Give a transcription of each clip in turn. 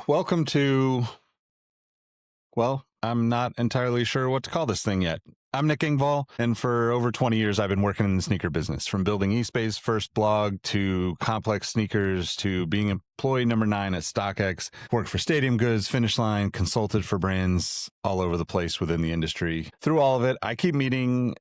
welcome to, well, I'm not entirely sure what to call this thing yet. I'm Nick Ingval, and for over 20 years, I've been working in the sneaker business, from building eSpace's first blog to complex sneakers to being employee number 9 at StockX, worked for Stadium Goods, Finish Line, consulted for brands all over the place within the industry. Through all of it, I keep meeting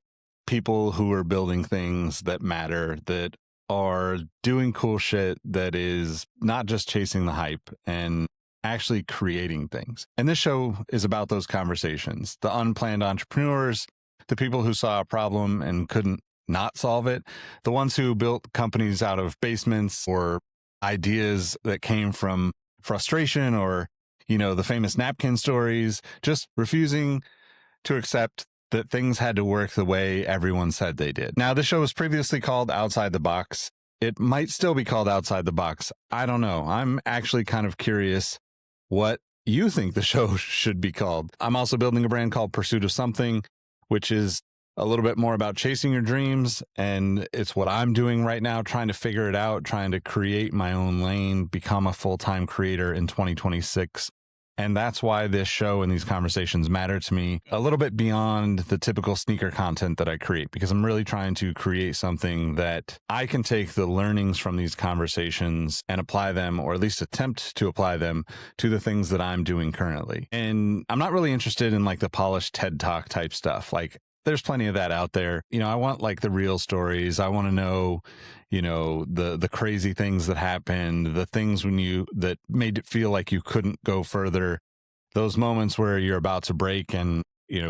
people who are building things that matter, that are doing cool shit, that is not just chasing the hype and actually creating things. And this show is about those conversations, the unplanned entrepreneurs, the people who saw a problem and couldn't not solve it, the ones who built companies out of basements or ideas that came from frustration or, the famous napkin stories, just refusing to accept that things had to work the way everyone said they did. Now, this show was previously called Outside the Box. It might still be called Outside the Box. I don't know. I'm actually kind of curious what you think the show should be called. I'm also building a brand called Pursuit of Something, which is a little bit more about chasing your dreams. And it's what I'm doing right now, trying to figure it out, trying to create my own lane, become a full-time creator in 2026. And that's why this show and these conversations matter to me a little bit beyond the typical sneaker content that I create, because I'm really trying to create something that I can take the learnings from these conversations and apply them, or at least attempt to apply them to the things that I'm doing currently. And I'm not really interested in like the polished TED Talk type stuff. Like, there's plenty of that out there. I want like the real stories. I want to know, the crazy things that happened, the things that made it feel like you couldn't go further, those moments where you're about to break and,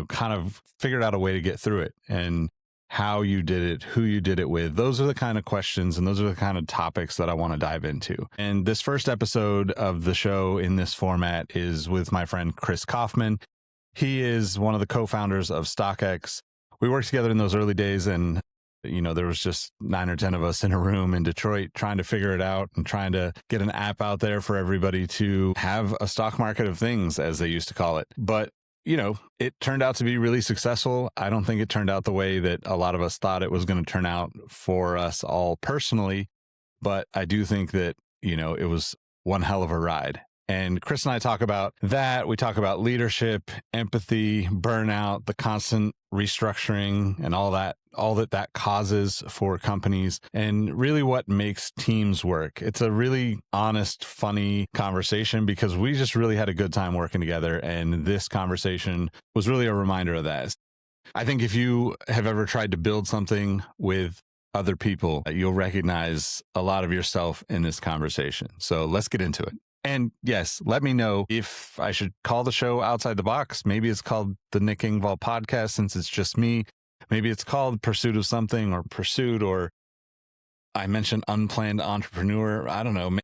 kind of figured out a way to get through it, and how you did it, who you did it with. Those are the kind of questions and those are the kind of topics that I want to dive into. And this first episode of the show in this format is with my friend Chris Kaufman. He is one of the co-founders of StockX. We worked together in those early days, and there was just 9 or 10 of us in a room in Detroit trying to figure it out and trying to get an app out there for everybody to have a stock market of things, as they used to call it. But it turned out to be really successful. I don't think it turned out the way that a lot of us thought it was going to turn out for us all personally, but I do think that it was one hell of a ride. And Chris and I talk about that. We talk about leadership, empathy, burnout, the constant restructuring, and all that causes for companies, and really what makes teams work. It's a really honest, funny conversation because we just really had a good time working together. And this conversation was really a reminder of that. I think if you have ever tried to build something with other people, you'll recognize a lot of yourself in this conversation. So let's get into it. And yes, let me know if I should call the show Outside the Box. Maybe it's called the Nick Ingval Podcast, since it's just me. Maybe it's called Pursuit of Something, or Pursuit, or I mentioned Unplanned Entrepreneur. I don't know.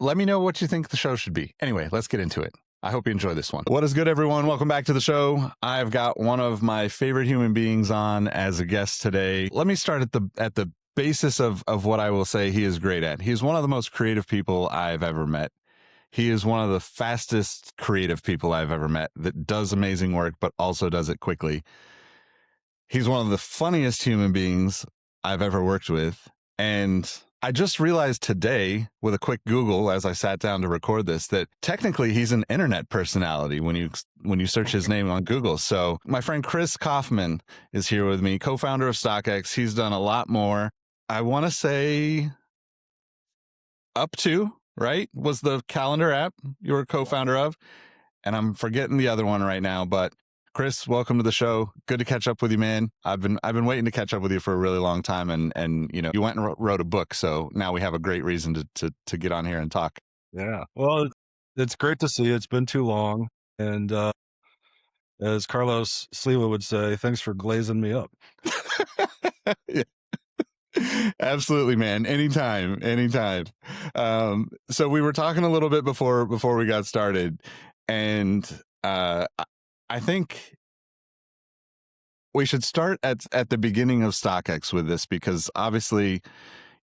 Let me know what you think the show should be. Anyway, let's get into it. I hope you enjoy this one. What is good, everyone? Welcome back to the show. I've got one of my favorite human beings on as a guest today. Let me start at the basis of what I will say he is great at. He's one of the most creative people I've ever met. He is one of the fastest creative people I've ever met that does amazing work, but also does it quickly. He's one of the funniest human beings I've ever worked with. And I just realized today with a quick Google, as I sat down to record this, that technically he's an internet personality when you search his name on Google. So my friend Chris Kaufman is here with me, co-founder of StockX. He's done a lot more. I want to say UpTo, right, was the calendar app you were a co-founder of, and I'm forgetting the other one right now. But Chris, welcome to the show. Good to catch up with you, man. I've been waiting to catch up with you for a really long time, and you went and wrote a book, so now we have a great reason to get on here and talk. Yeah, well, it's great to see you. It's been too long, and as Carlos Sliwa would say, thanks for glazing me up. Yeah. Absolutely, man. Anytime. So we were talking a little bit before we got started, and I think we should start at the beginning of StockX with this, because obviously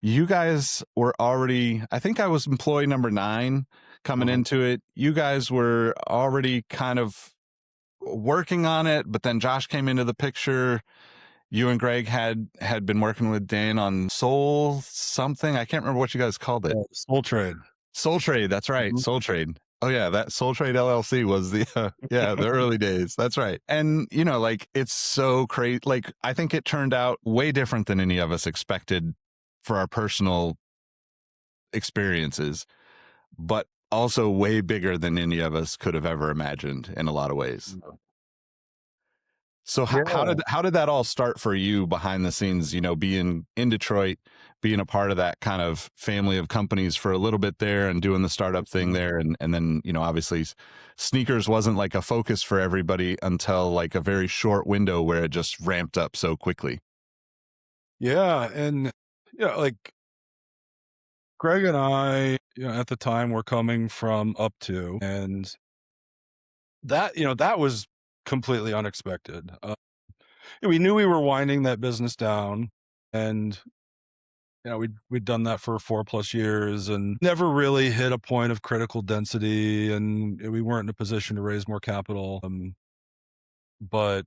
you guys were already, I think I was employee number 9 coming into it. You guys were already kind of working on it, but then Josh came into the picture. You and Greg had been working with Dan on Soul something. I can't remember what you guys called it. Soul Trade. Soul Trade. That's right. Soul Trade. Oh yeah, that Soul Trade LLC was the yeah, the early days. That's right. And you know, like it's so crazy. Like I think it turned out way different than any of us expected for our personal experiences, but also way bigger than any of us could have ever imagined in a lot of ways. So Yeah. how did that all start for you behind the scenes? You know, being in Detroit, being a part of that kind of family of companies for a little bit there, and doing the startup thing there, and then you know, obviously, sneakers wasn't like a focus for everybody until like a very short window where it just ramped up so quickly. Yeah, and yeah, like Greg and I, at the time were coming from UpTo, and that was completely unexpected. We knew we were winding that business down, and we'd done that for 4+ years and never really hit a point of critical density, and we weren't in a position to raise more capital. But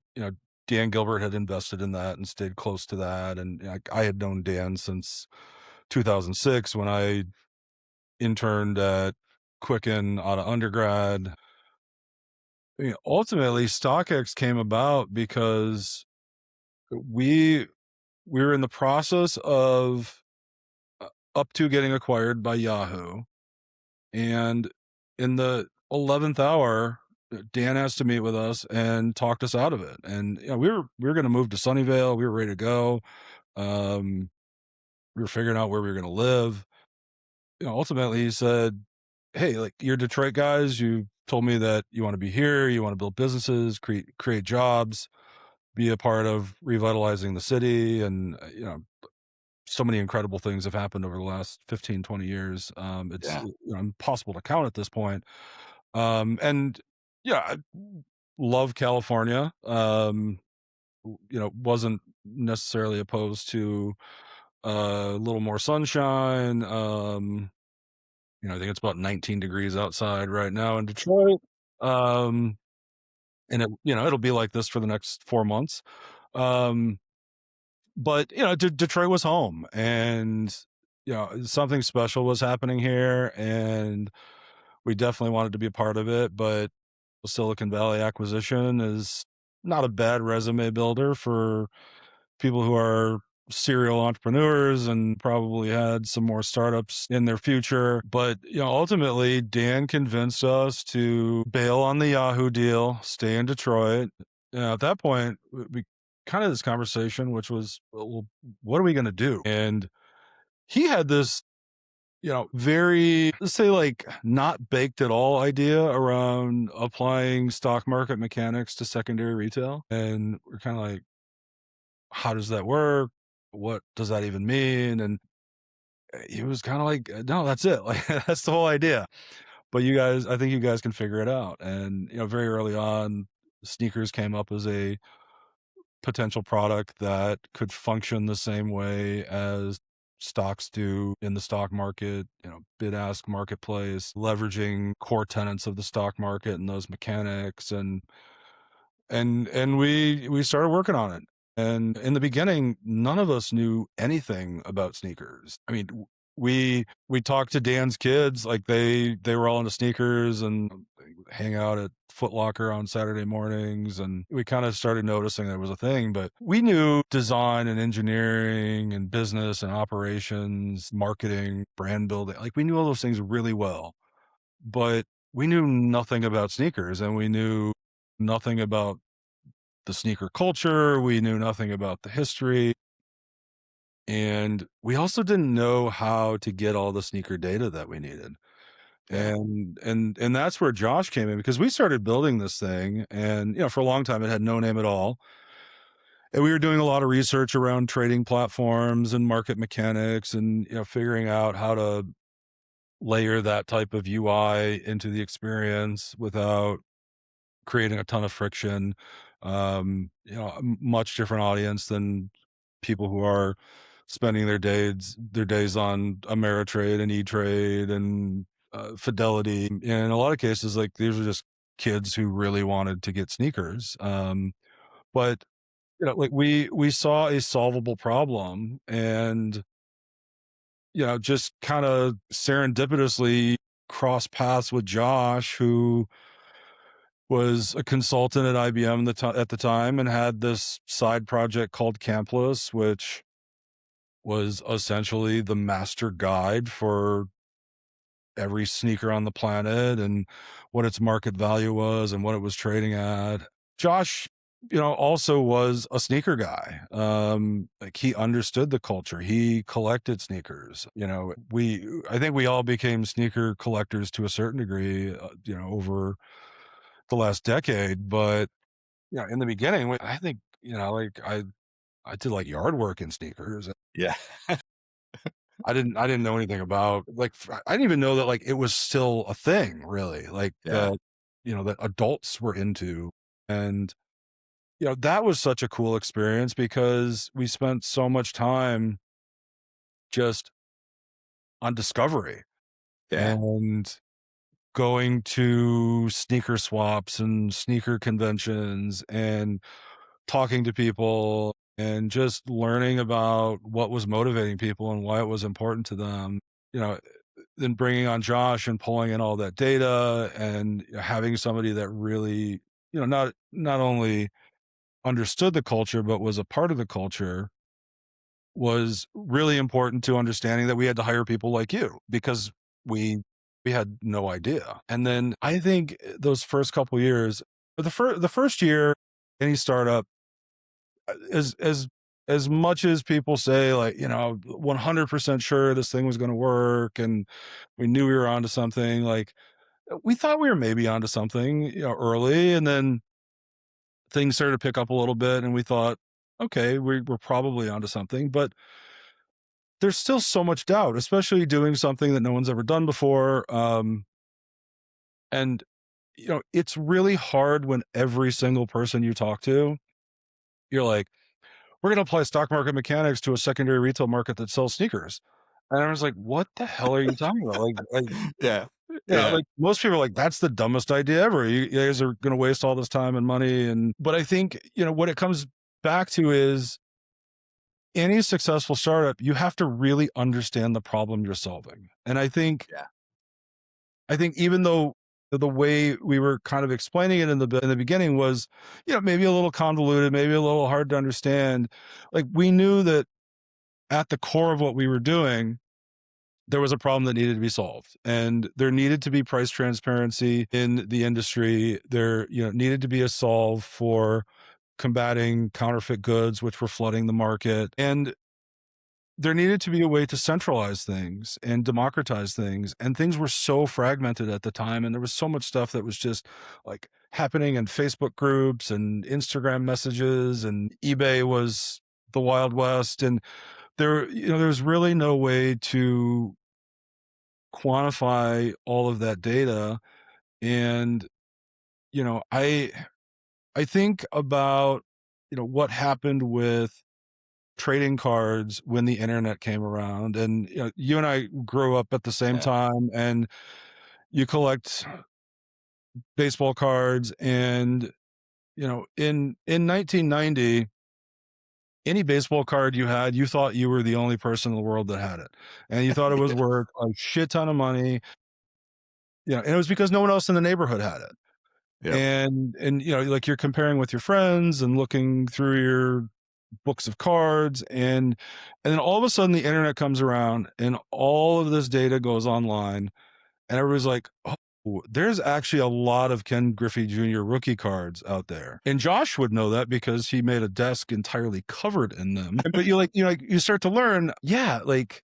Dan Gilbert had invested in that and stayed close to that, and I had known Dan since 2006 when I interned at Quicken out of undergrad. Ultimately, StockX came about because we we were in the process of up to getting acquired by Yahoo, and in the 11th hour, Dan asked to meet with us and talked us out of it. And we were going to move to Sunnyvale. We were ready to go. Um, we were figuring out where we were going to live. Ultimately, he said, "Hey, like you're Detroit guys. You told me that you want to be here. You want to build businesses, create jobs, be a part of revitalizing the city, and so many incredible things have happened over the last 15, 20 years. It's Yeah, impossible to count at this point. And yeah, I love California. Wasn't necessarily opposed to a little more sunshine. I think it's about 19 degrees outside right now in Detroit. Um, and it'll be like this for the next 4 months. Um, but Detroit was home, and something special was happening here, and we definitely wanted to be a part of it. But the Silicon Valley acquisition is not a bad resume builder for people who are serial entrepreneurs and probably had some more startups in their future. But ultimately, Dan convinced us to bail on the Yahoo deal, stay in Detroit. At that point, we kind of this conversation, which was, well, what are we going to do? And he had this very, let's say, like not baked at all idea around applying stock market mechanics to secondary retail. And we're kind of like, how does that work? What does that even mean? And he was kind of like, no, that's it. Like, that's the whole idea. But I think you guys can figure it out. And, very early on, sneakers came up as a potential product that could function the same way as stocks do in the stock market, bid ask marketplace, leveraging core tenets of the stock market and those mechanics. And we started working on it. And in the beginning, none of us knew anything about sneakers. I mean, we talked to Dan's kids, like they were all into sneakers and hang out at Foot Locker on Saturday mornings, and we kind of started noticing there was a thing. But we knew design and engineering and business and operations, marketing, brand building. Like we knew all those things really well, but we knew nothing about sneakers, and we knew nothing about the sneaker culture. We knew nothing about the history. And we also didn't know how to get all the sneaker data that we needed. yeah, And that's where Josh came in, because we started building this thing, and for a long time it had no name at all. And we were doing a lot of research around trading platforms and market mechanics, and figuring out how to layer that type of UI into the experience without creating a ton of friction. A much different audience than people who are spending their days on Ameritrade and E-Trade and Fidelity. In a lot of cases, like these are just kids who really wanted to get sneakers. But like we saw a solvable problem, and just kind of serendipitously crossed paths with Josh, who was a consultant at IBM at the time and had this side project called Campless, which was essentially the master guide for every sneaker on the planet and what its market value was and what it was trading at. Josh, also was a sneaker guy. Like he understood the culture. He collected sneakers. I think we all became sneaker collectors to a certain degree, over the last decade. But in the beginning, I think, like I did like yard work in sneakers. Yeah. I didn't know anything about like I didn't even know that like it was still a thing really like Yeah. that that adults were into. And that was such a cool experience because we spent so much time just on discovery Yeah. and going to sneaker swaps and sneaker conventions and talking to people and just learning about what was motivating people and why it was important to them. You know, then bringing on Josh and pulling in all that data and having somebody that really, not only understood the culture but was a part of the culture was really important to understanding that we had to hire people like you because we had no idea. And then I think those first couple years, the first year, any startup, as much as people say like 100% sure this thing was going to work and we knew we were onto something, like we thought we were maybe onto something early, and then things started to pick up a little bit and we thought, okay, we're probably onto something. But there's still so much doubt, especially doing something that no one's ever done before. And it's really hard when every single person you talk to, you're like, we're going to apply stock market mechanics to a secondary retail market that sells sneakers. And I was like, what the hell are you talking about? Yeah. Yeah. Like most people are like, that's the dumbest idea ever. You guys are going to waste all this time and money. But I think, what it comes back to is any successful startup, you have to really understand the problem you're solving. And Yeah. I think even though the way we were kind of explaining it in the beginning was, maybe a little convoluted, maybe a little hard to understand, like we knew that at the core of what we were doing, there was a problem that needed to be solved, and there needed to be price transparency in the industry. There, needed to be a solve for combating counterfeit goods, which were flooding the market. And there needed to be a way to centralize things and democratize things. And things were so fragmented at the time. And there was so much stuff that was just like happening in Facebook groups and Instagram messages, and eBay was the Wild West. And there's really no way to quantify all of that data. And, I think about, what happened with trading cards when the internet came around. And you and I grew up at the same Yeah. time, and you collect baseball cards. And in 1990, any baseball card you had, you thought you were the only person in the world that had it, and you thought it was worth a shit ton of money. And it was because no one else in the neighborhood had it. Yep. And like you're comparing with your friends and looking through your books of cards, and then all of a sudden the internet comes around and all of this data goes online, and everybody's like, oh, there's actually a lot of Ken Griffey Jr. rookie cards out there. And Josh would know that because he made a desk entirely covered in them. But you start to learn, yeah, like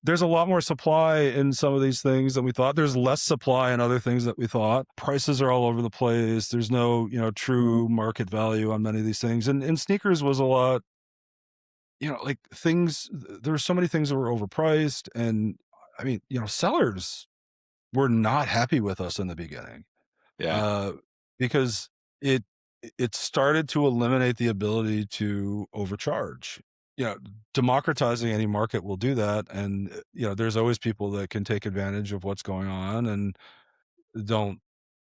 there's a lot more supply in some of these things than we thought. There's less supply in other things that we thought. Prices are all over the place. There's no, true market value on many of these things. And sneakers was a lot, like things, there were so many things that were overpriced. And I mean, sellers were not happy with us in the beginning, Yeah. uh, because it, it started to eliminate the ability to overcharge. Democratizing any market will do that. And, there's always people that can take advantage of what's going on and don't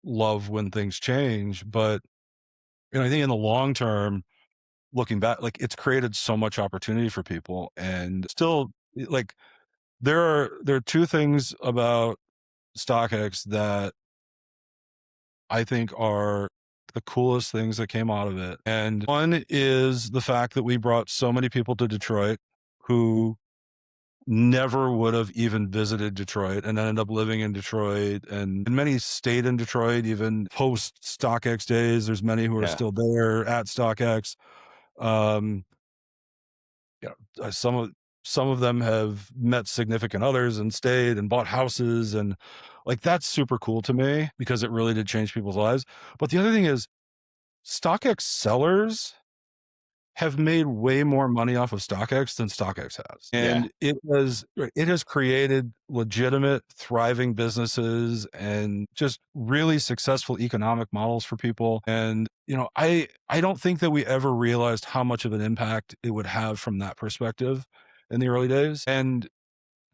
love when things change. But, I think in the long term, looking back, like it's created so much opportunity for people. And still, like there are two things about StockX that I think are the coolest things that came out of it. And one is the fact that we brought so many people to Detroit who never would have even visited Detroit and ended up living in Detroit. And many stayed in Detroit even post StockX days. There's many who are Yeah. still there at StockX. Um, you know, some of them have met significant others and stayed and bought houses, and like that's super cool to me because it really did change people's lives. But the other thing is StockX sellers have made way more money off of StockX than StockX has. Yeah. And it has created legitimate, thriving businesses and just really successful economic models for people. And, I don't think that we ever realized how much of an impact it would have from that perspective in the early days. And,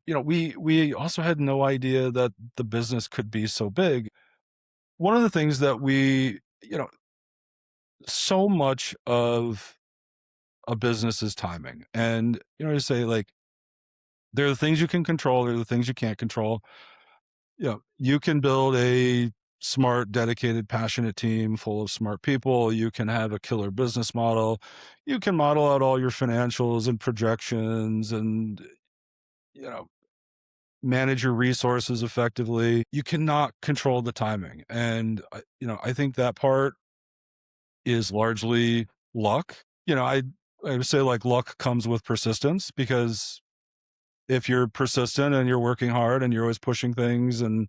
we also had no idea that the business could be so big. One of the things that so much of a business is timing. And you say like there are the things you can control, there are the things you can't control. You can build a smart, dedicated, passionate team full of smart people. You can have a killer business model. You can model out all your financials and projections and you know manage your resources effectively. You cannot control the timing. And I think that part is largely luck. I would say like luck comes with persistence because if you're persistent and you're working hard and you're always pushing things and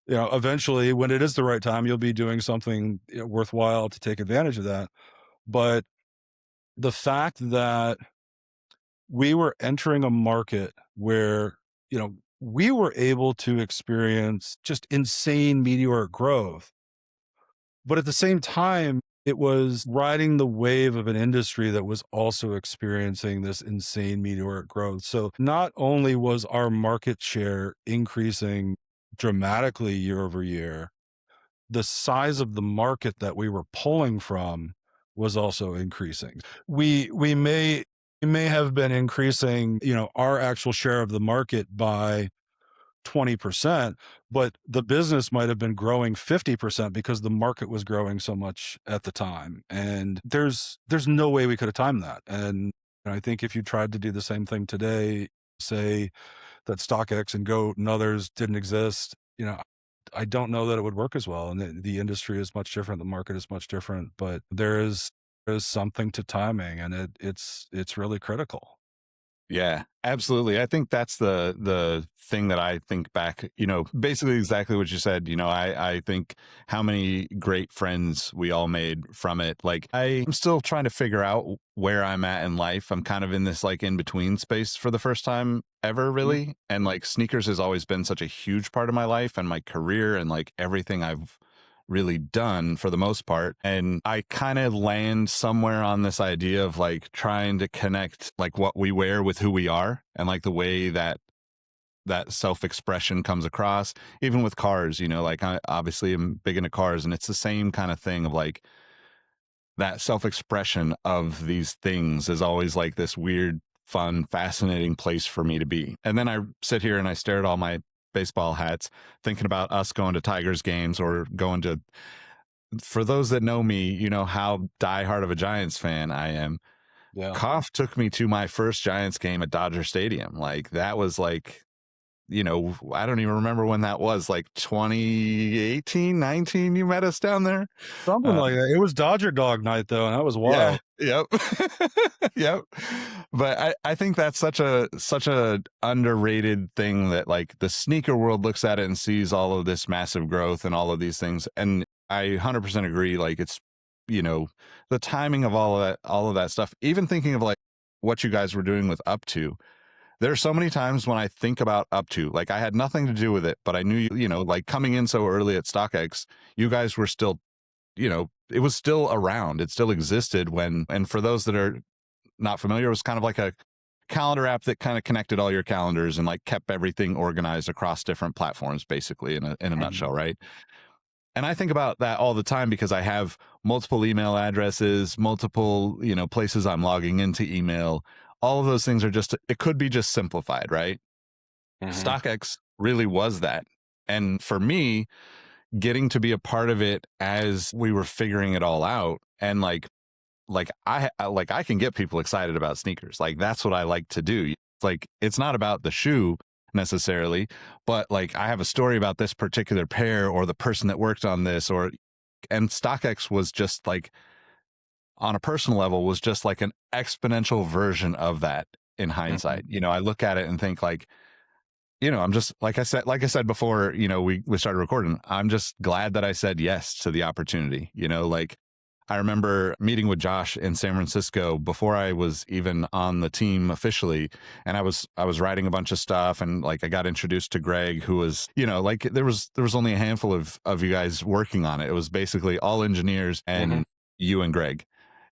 eventually when it is the right time you'll be doing something worthwhile to take advantage of that. But the fact that we were entering a market where we were able to experience just insane meteoric growth, but at the same time, it was riding the wave of an industry that was also experiencing this insane meteoric growth. So not only was our market share increasing dramatically year over year, the size of the market that we were pulling from was also increasing. We may have been increasing, our actual share of the market by 20%, but the business might have been growing 50% because the market was growing so much at the time. And there's no way we could have timed that. And I think if you tried to do the same thing today, say that StockX and Goat and others didn't exist, I don't know that it would work as well. And the industry is much different, the market is much different, but there is something to timing, and it's really critical. Yeah, absolutely. I think that's the thing that I think back, basically exactly what you said. I think how many great friends we all made from it. Like I'm still trying to figure out where I'm at in life. I'm kind of in this like in between space for the first time ever, Mhm. really. And like sneakers has always been such a huge part of my life and my career and like everything I've really done for the most part. And I kind of land somewhere on this idea of like trying to connect like what we wear with who we are and like the way that self-expression comes across, even with cars. Like I obviously am big into cars, and it's the same kind of thing of like that self-expression of these things is always like this weird, fun, fascinating place for me to be. And then I sit here and I stare at all my baseball hats, thinking about us going to Tigers games or going to, for those that know me, how diehard of a Giants fan I am. Yeah. Koff took me to my first Giants game at Dodger Stadium. Like that was like, I don't even remember when that was, like 2018, 19, you met us down there. Something Uh, like that. It was Dodger Dog Night though, and that was yeah. wild. Yep. Yep. But I think that's such a underrated thing that like the sneaker world looks at it and sees all of this massive growth and all of these things. And I 100% agree. Like it's, the timing of all of that stuff, even thinking of like what you guys were doing with UpTo. There are so many times when I think about UpTo, like I had nothing to do with it, but I knew, like coming in so early at StockX, you guys were still, it was still around. It still existed and for those that are not familiar, it was kind of like a calendar app that kind of connected all your calendars and like kept everything organized across different platforms, basically in a Mhm. nutshell, right? And I think about that all the time because I have multiple email addresses, multiple, places I'm logging into email. All of those things are just, it could be just simplified, right? Mhm. StockX really was that. And for me, getting to be a part of it as we were figuring it all out, and like I can get people excited about sneakers. Like that's what I like to do. It's like it's not about the shoe necessarily, but like I have a story about this particular pair or the person that worked on this, or and StockX was just like on a personal level was just like an exponential version of that in hindsight. Mhm. You know, I look at it and think like, I'm just like I said before, we started recording. I'm just glad that I said yes to the opportunity. Like I remember meeting with Josh in San Francisco before I was even on the team officially, and I was writing a bunch of stuff, and like I got introduced to Greg, who was, like there was only a handful of you guys working on it. It was basically all engineers Mhm. and you and Greg.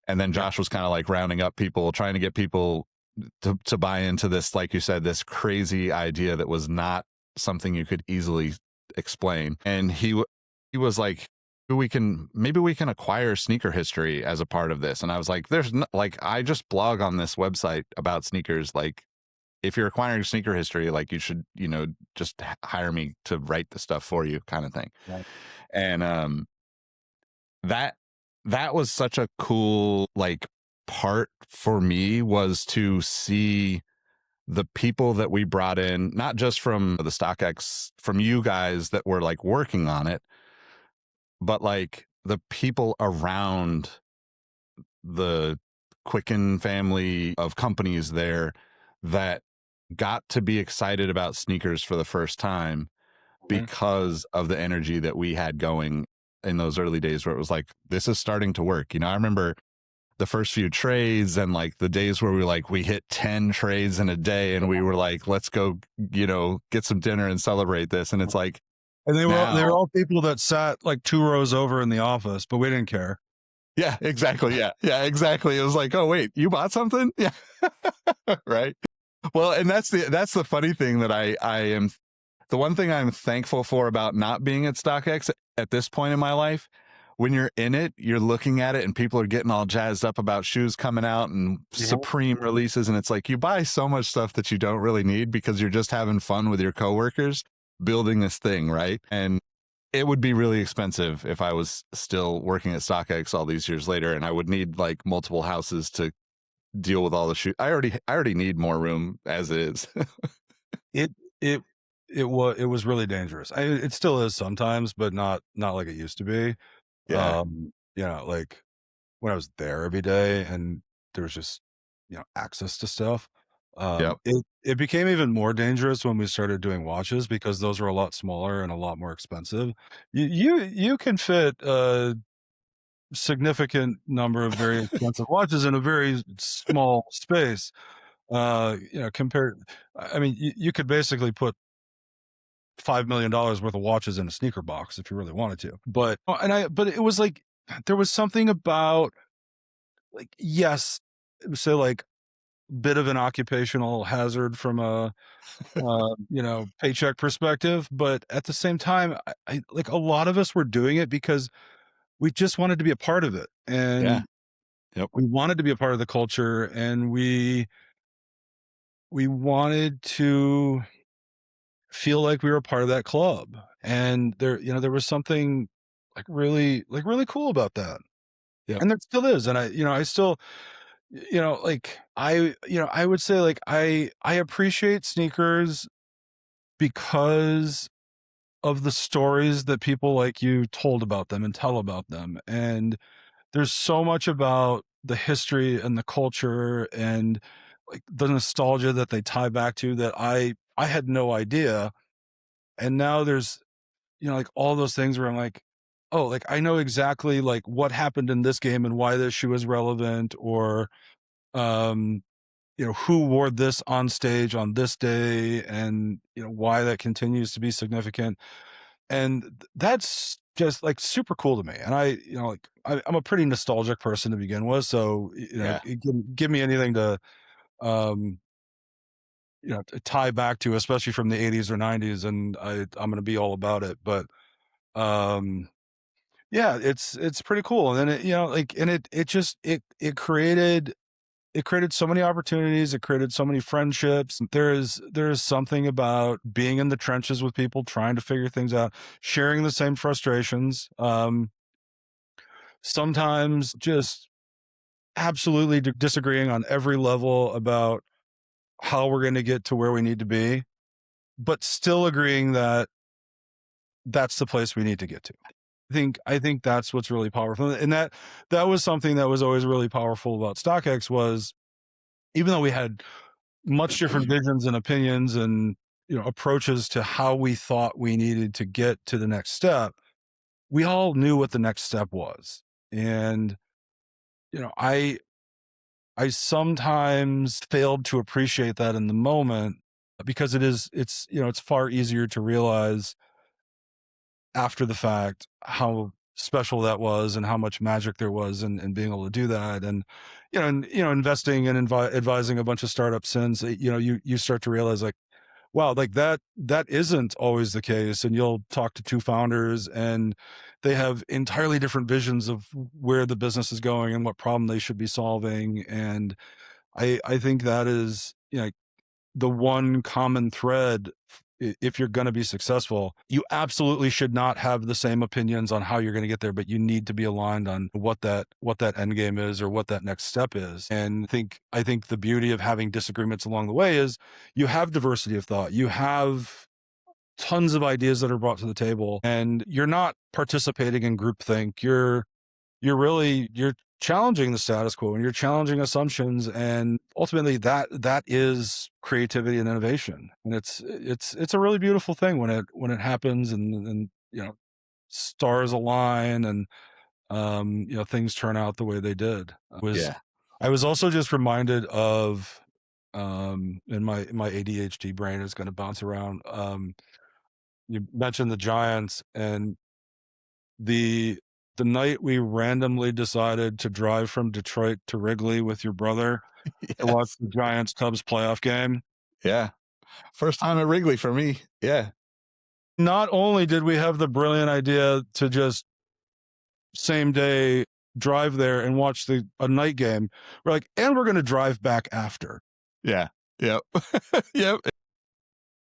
And then Yep. Josh was kind of like rounding up people, trying to get people to buy into this, like you said, this crazy idea that was not something you could easily explain. And he was like, maybe we can acquire sneaker history as a part of this. And I was like, there's no, like I just blog on this website about sneakers. Like if you're acquiring sneaker history, like you should, just hire me to write the stuff for you, kind of thing. Right. And that that was such a cool like part for me, was to see the people that we brought in, not just from the StockX, from you guys that were like working on it, but like the people around the Quicken family of companies there that got to be excited about sneakers for the first time Mhm. because of the energy that we had going in those early days, where it was like, this is starting to work. I remember the first few trades and like the days where we hit 10 trades in a day, and we were like, let's go, get some dinner and celebrate this. And it's like And they were now, all people that sat like 2 rows over in the office, but we didn't care. yeah, exactly. Yeah. Yeah, exactly. It was like, oh, wait, you bought something? Yeah. Right. Well, and that's the funny thing that I am, the one thing I'm thankful for about not being at StockX at this point in my life. When you're in it, you're looking at it and people are getting all jazzed up about shoes coming out and Mhm. Supreme releases. And it's like you buy so much stuff that you don't really need because you're just having fun with your coworkers building this thing, right? And it would be really expensive if I was still working at StockX all these years later, and I would need like multiple houses to deal with all the shoes. I already need more room as it is. It it it was really dangerous. It still is sometimes, but not like it used to be. Yeah. Like when I was there every day and there was just, access to stuff. Yep. It became even more dangerous when we started doing watches because those were a lot smaller and a lot more expensive. You can fit a significant number of very expensive watches in a very small space. Compared, I mean, you could basically put $5 million worth of watches in a sneaker box if you really wanted to. But it was like there was something about like yes, so like bit of an occupational hazard from a paycheck perspective, but at the same time, I like a lot of us were doing it because we just wanted to be a part of it, Yeah. and Yep. we wanted to be a part of the culture, and we wanted to feel like we were a part of that club, and there was something really cool about that, Yep. and there still is, and I still, I would say like I appreciate sneakers because of the stories that people like you told about them and tell about them. And there's so much about the history and the culture and like the nostalgia that they tie back to that I had no idea. And now there's, like all those things where I'm like, oh, like I know exactly like what happened in this game and why this shoe is relevant, or um who wore this on stage on this day, and why that continues to be significant. And that's just like super cool to me. And I'm a pretty nostalgic person to begin with, so Yeah. give me anything to um to tie back to, especially from the 80s or 90s, and I'm gonna be all about it. But um yeah, it's pretty cool. And then it, like, and it just it created it created so many opportunities. It created so many friendships. There is something about being in the trenches with people, trying to figure things out, sharing the same frustrations. Sometimes just absolutely disagreeing on every level about how we're going to get to where we need to be, but still agreeing that that's the place we need to get to. I think that's what's really powerful, and that was something that was always really powerful about StockX was even though we had much different visions and opinions and approaches to how we thought we needed to get to the next step, we all knew what the next step was. And I sometimes failed to appreciate that in the moment because it's far easier to realize after the fact how special that was and how much magic there was in being able to do that. And investing and advising a bunch of startups since you start to realize like, wow, like that isn't always the case. And you'll talk to two founders and they have entirely different visions of where the business is going and what problem they should be solving. And I think that is the one common thread. If you're going to be successful, you absolutely should not have the same opinions on how you're going to get there, but you need to be aligned on what that end game is or what that next step is. And I think the beauty of having disagreements along the way is you have diversity of thought. You have tons of ideas that are brought to the table, and you're not participating in groupthink. You're challenging the status quo and you're challenging assumptions, and ultimately that is creativity and innovation. And it's a really beautiful thing when it happens, and stars align, and things turn out the way they did. Yeah. I was also just reminded of and my ADHD brain is going to bounce around. You mentioned the Giants, and the the night we randomly decided to drive from Detroit to Wrigley with your brother to watch Yes. the Giants Cubs playoff game. Yeah. First time at Wrigley for me. Yeah. Not only did we have the brilliant idea to just same day drive there and watch a night game, we're like, and we're going to drive back after. Yeah. Yep. Yep.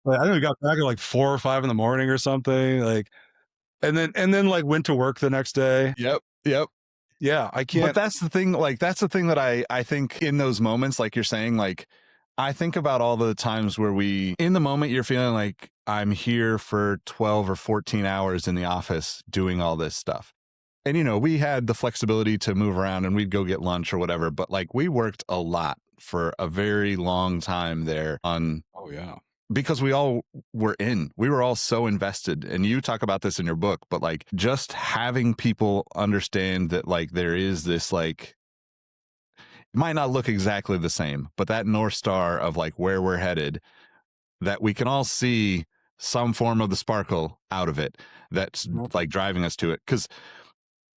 Like, I think we got back at like 4 or 5 in the morning or something. Like, and then like went to work the next day. Yep. Yep. Yeah, I But can't. that's the thing, like that's the thing that I think in those moments, like you're saying, like I think about all the times where in the moment you're feeling like I'm here for 12 or 14 hours in the office doing all this stuff. And we had the flexibility to move around and we'd go get lunch or whatever, but like we worked a lot for a very long time there on Oh yeah. because we were all so invested. And you talk about this in your book, but like just having people understand that like there is this like it might not look exactly the same, but that North Star of like where we're headed, that we can all see some form of the sparkle out of it that's like driving us to it. Because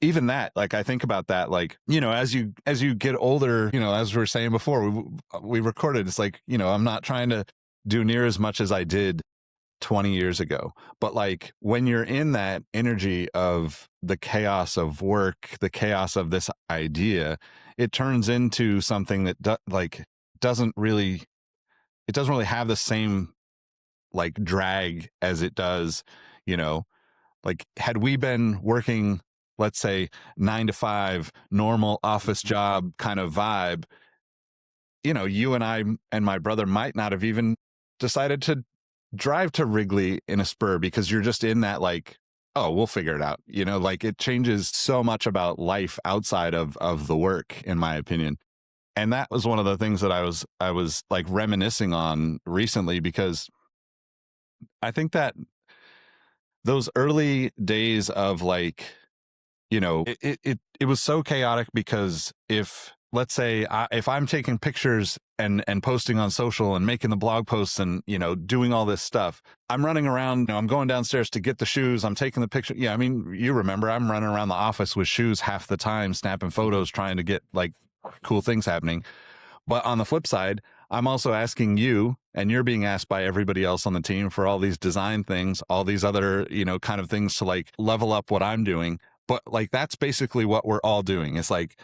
even that, like I think about that, like as you get older, as we were saying before, we recorded. It's like I'm not trying to do near as much as I did 20 years ago, but like when you're in that energy of the chaos of work, the chaos of this idea, it turns into something that doesn't really have the same like drag as it does, you know like had we been working, let's say 9 to 5 normal office job kind of vibe, you and I and my brother might not have even decided to drive to Wrigley in a spur, because you're just in that like, oh, we'll figure it out. Like it changes so much about life outside of the work, in my opinion. And that was one of the things that I was like reminiscing on recently, because I think that those early days of like, it was so chaotic, because if let's say if I'm taking pictures and posting on social and making the blog posts and doing all this stuff, I'm running around, I'm going downstairs to get the shoes, I'm taking the picture. Yeah, I mean, you remember I'm running around the office with shoes half the time, snapping photos, trying to get like cool things happening. But on the flip side, I'm also asking you, and you're being asked by everybody else on the team for all these design things, all these other, kind of things to like level up what I'm doing. But like, that's basically what we're all doing. It's like,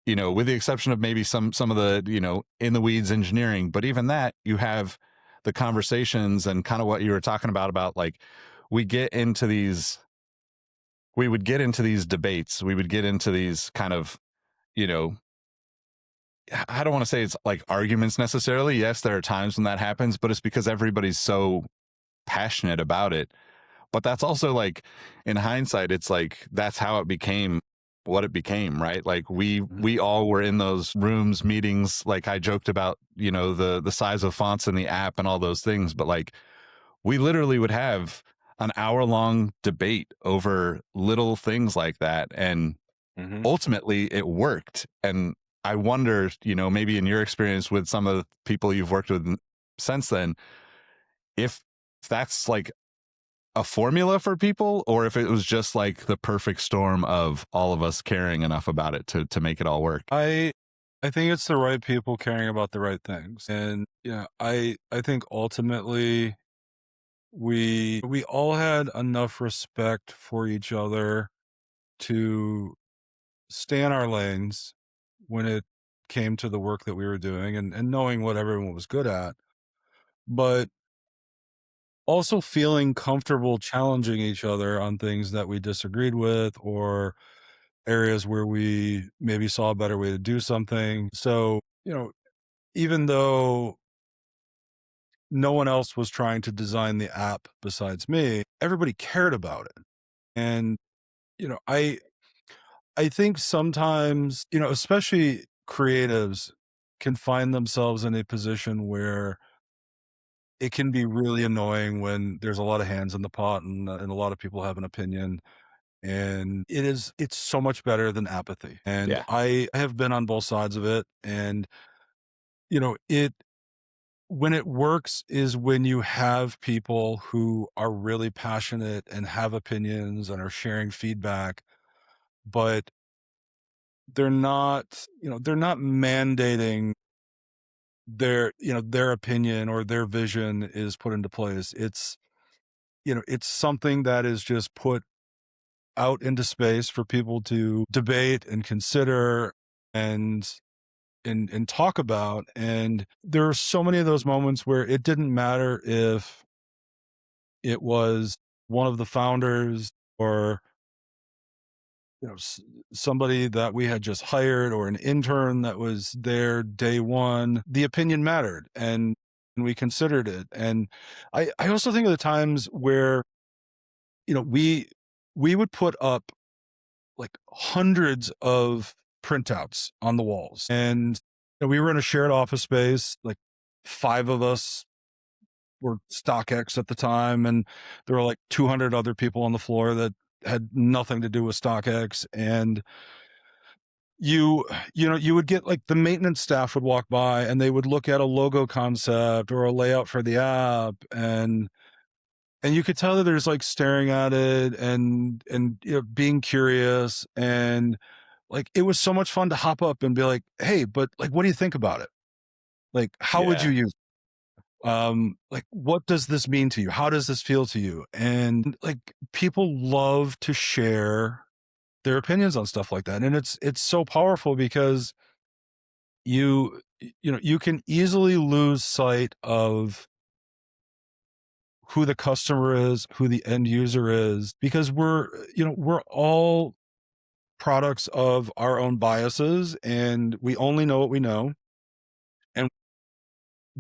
with the exception of maybe some of the, in the weeds engineering, but even that, you have the conversations and kind of what you were talking about like we get into these we would get into these debates, we would get into these kind of, you know, I don't want to say it's like arguments necessarily. Yes, there are times when that happens, but it's because everybody's so passionate about it. But that's also like in hindsight, it's like that's how it became what it became, right? Like we all were in those rooms, meetings, like I joked about, the size of fonts in the app and all those things, but like we literally would have an hour long debate over little things like that. And Mhm. ultimately it worked. And I wonder, maybe in your experience with some of the people you've worked with since then, if that's like a formula for people or if it was just like the perfect storm of all of us caring enough about it to make it all work. I think it's the right people caring about the right things. And yeah, I think ultimately we all had enough respect for each other to stay in our lanes when it came to the work that we were doing, and knowing what everyone was good at, but also feeling comfortable challenging each other on things that we disagreed with or areas where we maybe saw a better way to do something. So, even though no one else was trying to design the app besides me, everybody cared about it. And, you know, I I think sometimes, especially creatives can find themselves in a position where it can be really annoying when there's a lot of hands in the pot and a lot of people have an opinion. And it's so much better than apathy. And Yeah. I have been on both sides of it. And, it when it works is when you have people who are really passionate and have opinions and are sharing feedback, but they're not mandating their opinion or their vision is put into place. It's something that is just put out into space for people to debate and consider and and talk about. And there are so many of those moments where it didn't matter if it was one of the founders or somebody that we had just hired or an intern that was there day one. The opinion mattered, and we considered it. And I also think of the times where we would put up like hundreds of printouts on the walls, and we were in a shared office space, like five of us were StockX at the time, and there were like 200 other people on the floor that had nothing to do with StockX. And you would get like the maintenance staff would walk by and they would look at a logo concept or a layout for the app, and you could tell that there's like staring at it and being curious. And like it was so much fun to hop up and be like, hey, but like what do you think about it? Like how would you Yeah. use like what does this mean to you? How does this feel to you? And like people love to share their opinions on stuff like that. And it's so powerful because you can easily lose sight of who the customer is, who the end user is, because we're all products of our own biases, and we only know what we know and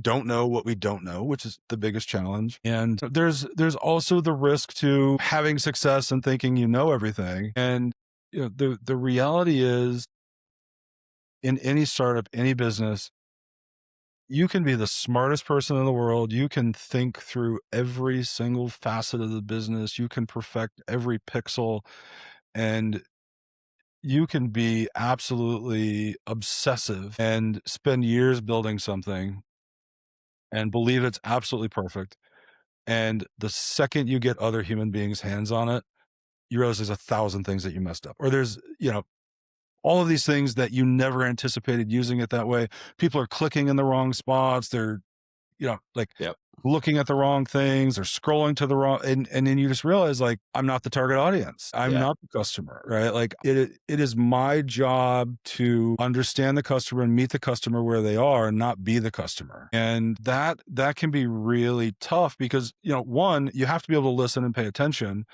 don't know what we don't know, which is the biggest challenge. And there's also the risk to having success and thinking you know everything. And the reality is, in any startup, any business, you can be the smartest person in the world. You can think through every single facet of the business. You can perfect every pixel, and you can be absolutely obsessive and spend years building something and believe it's absolutely perfect. And the second you get other human beings' hands on it, you realize there's 1,000 things that you messed up, or there's, all of these things that you never anticipated using it that way. People are clicking in the wrong spots. They're, like Yep. looking at the wrong things or scrolling to the wrong, and then you just realize like I'm not the target audience. I'm Yeah. not the customer, right? Like it is my job to understand the customer and meet the customer where they are and not be the customer. And that can be really tough because, one, you have to be able to listen and pay attention.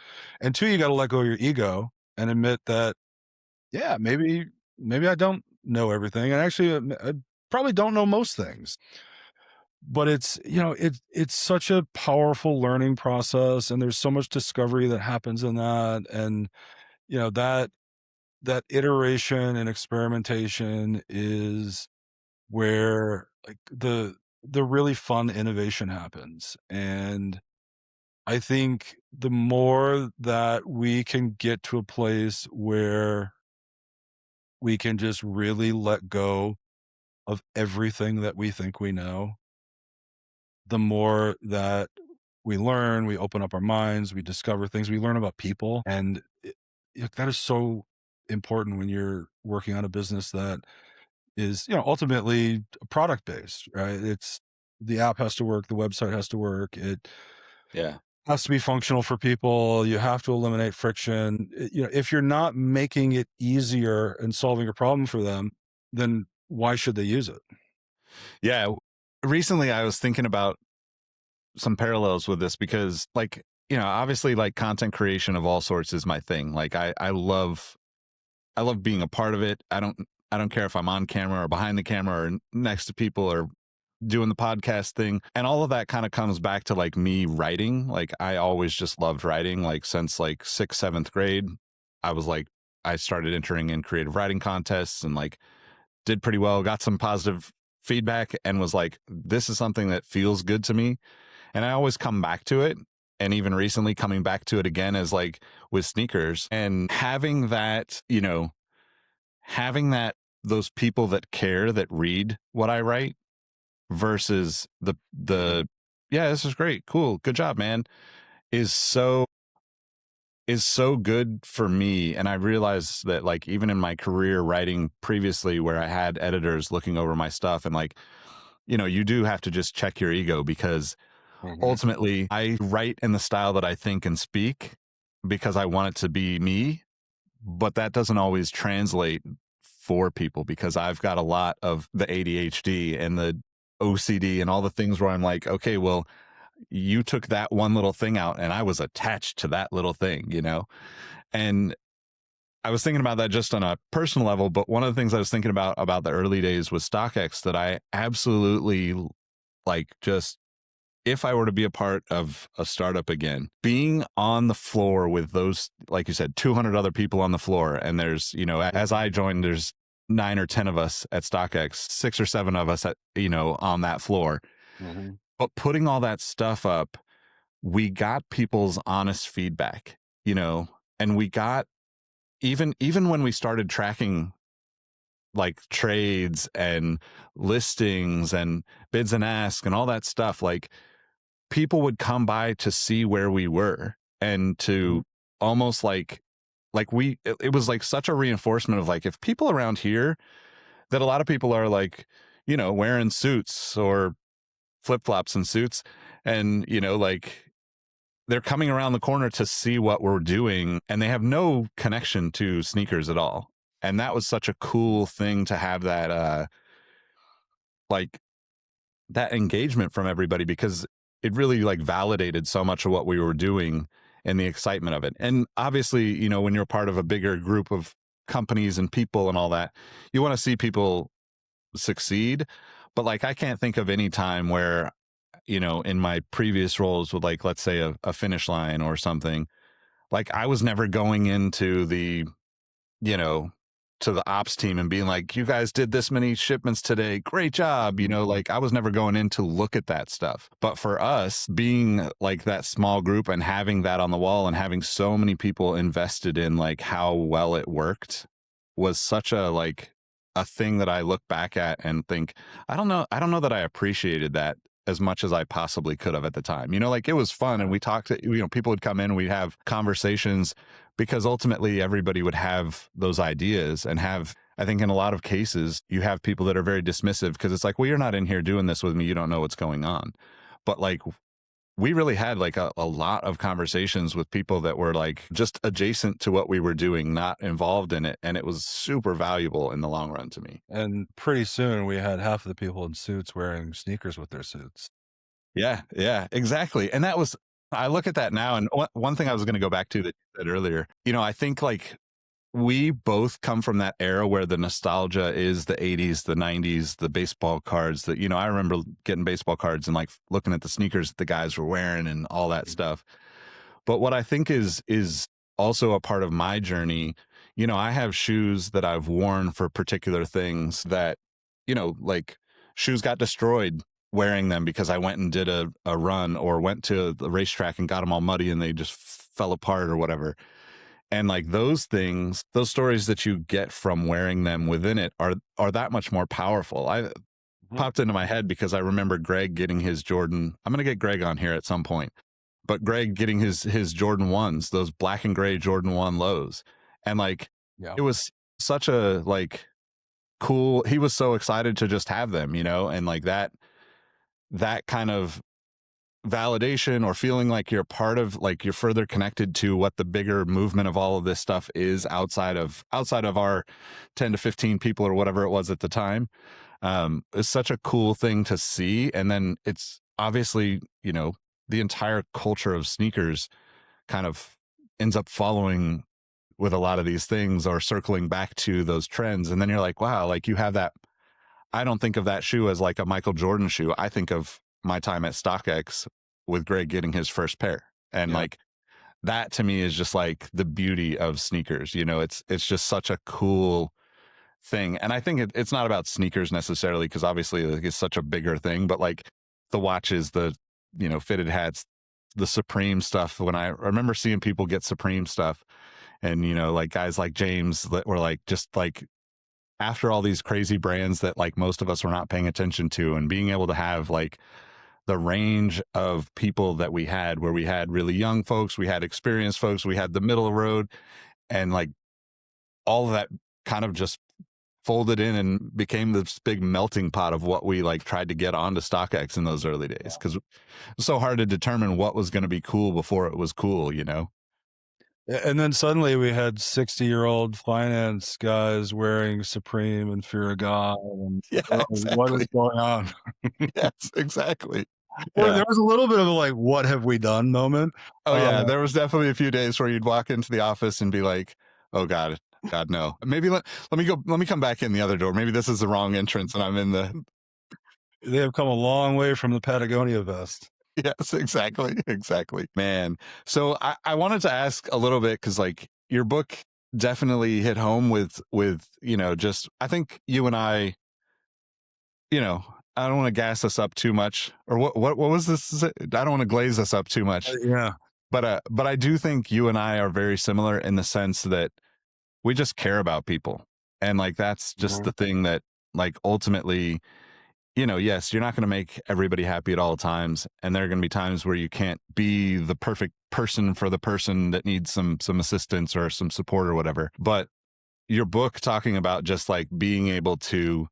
And two, you got to let go of your ego and admit that, yeah, maybe I don't know everything. And actually I probably don't know most things, but it's such a powerful learning process, and there's so much discovery that happens in that. And that iteration and experimentation is where like the really fun innovation happens. And I think the more that we can get to a place where we can just really let go of everything that we think we know, the more that we learn, we open up our minds, we discover things, we learn about people. And that is so important when you're working on a business that is, ultimately product based, right? It's the app has to work, the website has to work, it Yeah. has to be functional for people. You have to eliminate friction. If you're not making it easier and solving a problem for them, then why should they use it? Yeah. Recently, I was thinking about some parallels with this because, like, obviously, like content creation of all sorts is my thing. Like, I love being a part of it. I don't care if I'm on camera or behind the camera or next to people or doing the podcast thing. And all of that kind of comes back to like me writing. Like I always just loved writing. Like since like sixth, seventh grade, I was like, I started entering in creative writing contests and like did pretty well, got some positive feedback and was like, this is something that feels good to me. And I always come back to it. And even recently coming back to it again as like with sneakers and having that, having that, those people that care that read what I write versus the yeah, this is great, cool, good job, man, is so good for me. And I realized that like even in my career writing previously where I had editors looking over my stuff and like, you do have to just check your ego because Mhm. ultimately I write in the style that I think and speak because I want it to be me, but that doesn't always translate for people because I've got a lot of the ADHD and the OCD and all the things where I'm like, okay, well, you took that one little thing out and I was attached to that little thing. And I was thinking about that just on a personal level, but one of the things I was thinking about the early days with StockX that I absolutely like just if I were to be a part of a startup again, being on the floor with those, like you said, 200 other people on the floor. And there's, as I joined, there's 9 or 10 of us at StockX, 6 or 7 of us on that floor. Mhm. But putting all that stuff up, we got people's honest feedback, and we got even when we started tracking like trades and listings and bids and asks and all that stuff, like people would come by to see where we were and Mhm. to almost like it was like such a reinforcement of like if people around here that a lot of people are like wearing suits or flip-flops and suits and like they're coming around the corner to see what we're doing and they have no connection to sneakers at all. And that was such a cool thing to have that like that engagement from everybody because it really like validated so much of what we were doing and the excitement of it. And obviously, when you're part of a bigger group of companies and people and all that, you want to see people succeed. But like, I can't think of any time where, in my previous roles with like, let's say a finish line or something, like I was never going into the you know, to the ops team and being like, you guys did this many shipments today. Great job. Like I was never going in to look at that stuff. But for us, being like that small group and having that on the wall and having so many people invested in like how well it worked was such a like a thing that I look back at and think, I don't know that I appreciated that as much as I possibly could have at the time. Like it was fun and we talked to, people would come in and we'd have conversations because ultimately everybody would have those ideas and have, I think in a lot of cases, you have people that are very dismissive because it's like, well, you're not in here doing this with me. You don't know what's going on. but like we really had like a lot of conversations with people that were like just adjacent to what we were doing, not involved in it. And it was super valuable in the long run to me. And pretty soon we had half of the people in suits wearing sneakers with their suits. Yeah, yeah, exactly. And that was, I look at that now. And one thing I was going to go back to that you said earlier, I think like we both come from that era where the nostalgia is the 80s, the 90s, the baseball cards that, I remember getting baseball cards and like looking at the sneakers that the guys were wearing and all that stuff. But what I think is also a part of my journey, I have shoes that I've worn for particular things that, like shoes got destroyed wearing them because I went and did a run or went to the racetrack and got them all muddy and they just fell apart or whatever. And like those things, those stories that you get from wearing them within it are that much more powerful. I Mhm. popped into my head because I remember Greg getting his Jordan. I'm going to get Greg on here at some point, but Greg getting his Jordan 1s, those black and gray Jordan 1 lows. And like Yeah. it was such a like cool, he was so excited to just have them, and like that kind of validation or feeling like you're part of, like you're further connected to what the bigger movement of all of this stuff is outside of our 10 to 15 people or whatever it was at the time. Is such a cool thing to see. And then it's obviously, the entire culture of sneakers kind of ends up following with a lot of these things or circling back to those trends. And then you're like, wow, like you have that. I don't think of that shoe as like a Michael Jordan shoe. I think of my time at StockX with Greg getting his first pair. And Yeah. like that to me is just like the beauty of sneakers. It's just such a cool thing. And I think it's not about sneakers necessarily, because obviously like, it's such a bigger thing, but like the watches, the, fitted hats, the Supreme stuff. When I remember seeing people get Supreme stuff and, like guys like James that were like, just like after all these crazy brands that like most of us were not paying attention to, and being able to have like the range of people that we had, where we had really young folks, we had experienced folks, we had the middle of the road, and like all of that kind of just folded in and became this big melting pot of what we like tried to get onto StockX in those early days, because it was so hard to determine what was going to be cool before it was cool. And then suddenly we had 60-year-old finance guys wearing Supreme and Fear of God, and Yeah, we're like, what is exactly. going on? Yes, exactly. Well, Yeah. there was a little bit of a like, what have we done moment. Oh Uh, yeah, there was definitely a few days where you'd walk into the office and be like, "Oh God, God no." Maybe let me come back in the other door. Maybe this is the wrong entrance and I'm in the they have come a long way from the Patagonia vest. yes, exactly, exactly. Man. So I wanted to ask a little bit because like your book definitely hit home with just I think you and you know I don't want to gas us up too much, or what was this? I don't want to glaze us up too much, Yeah. but I do think you and I are very similar in the sense that we just care about people. And like that's just Mhm. the thing that like ultimately, yes, you're not going to make everybody happy at all times, and there are going to be times where you can't be the perfect person for the person that needs some assistance or some support or whatever. But your book talking about just like being able to,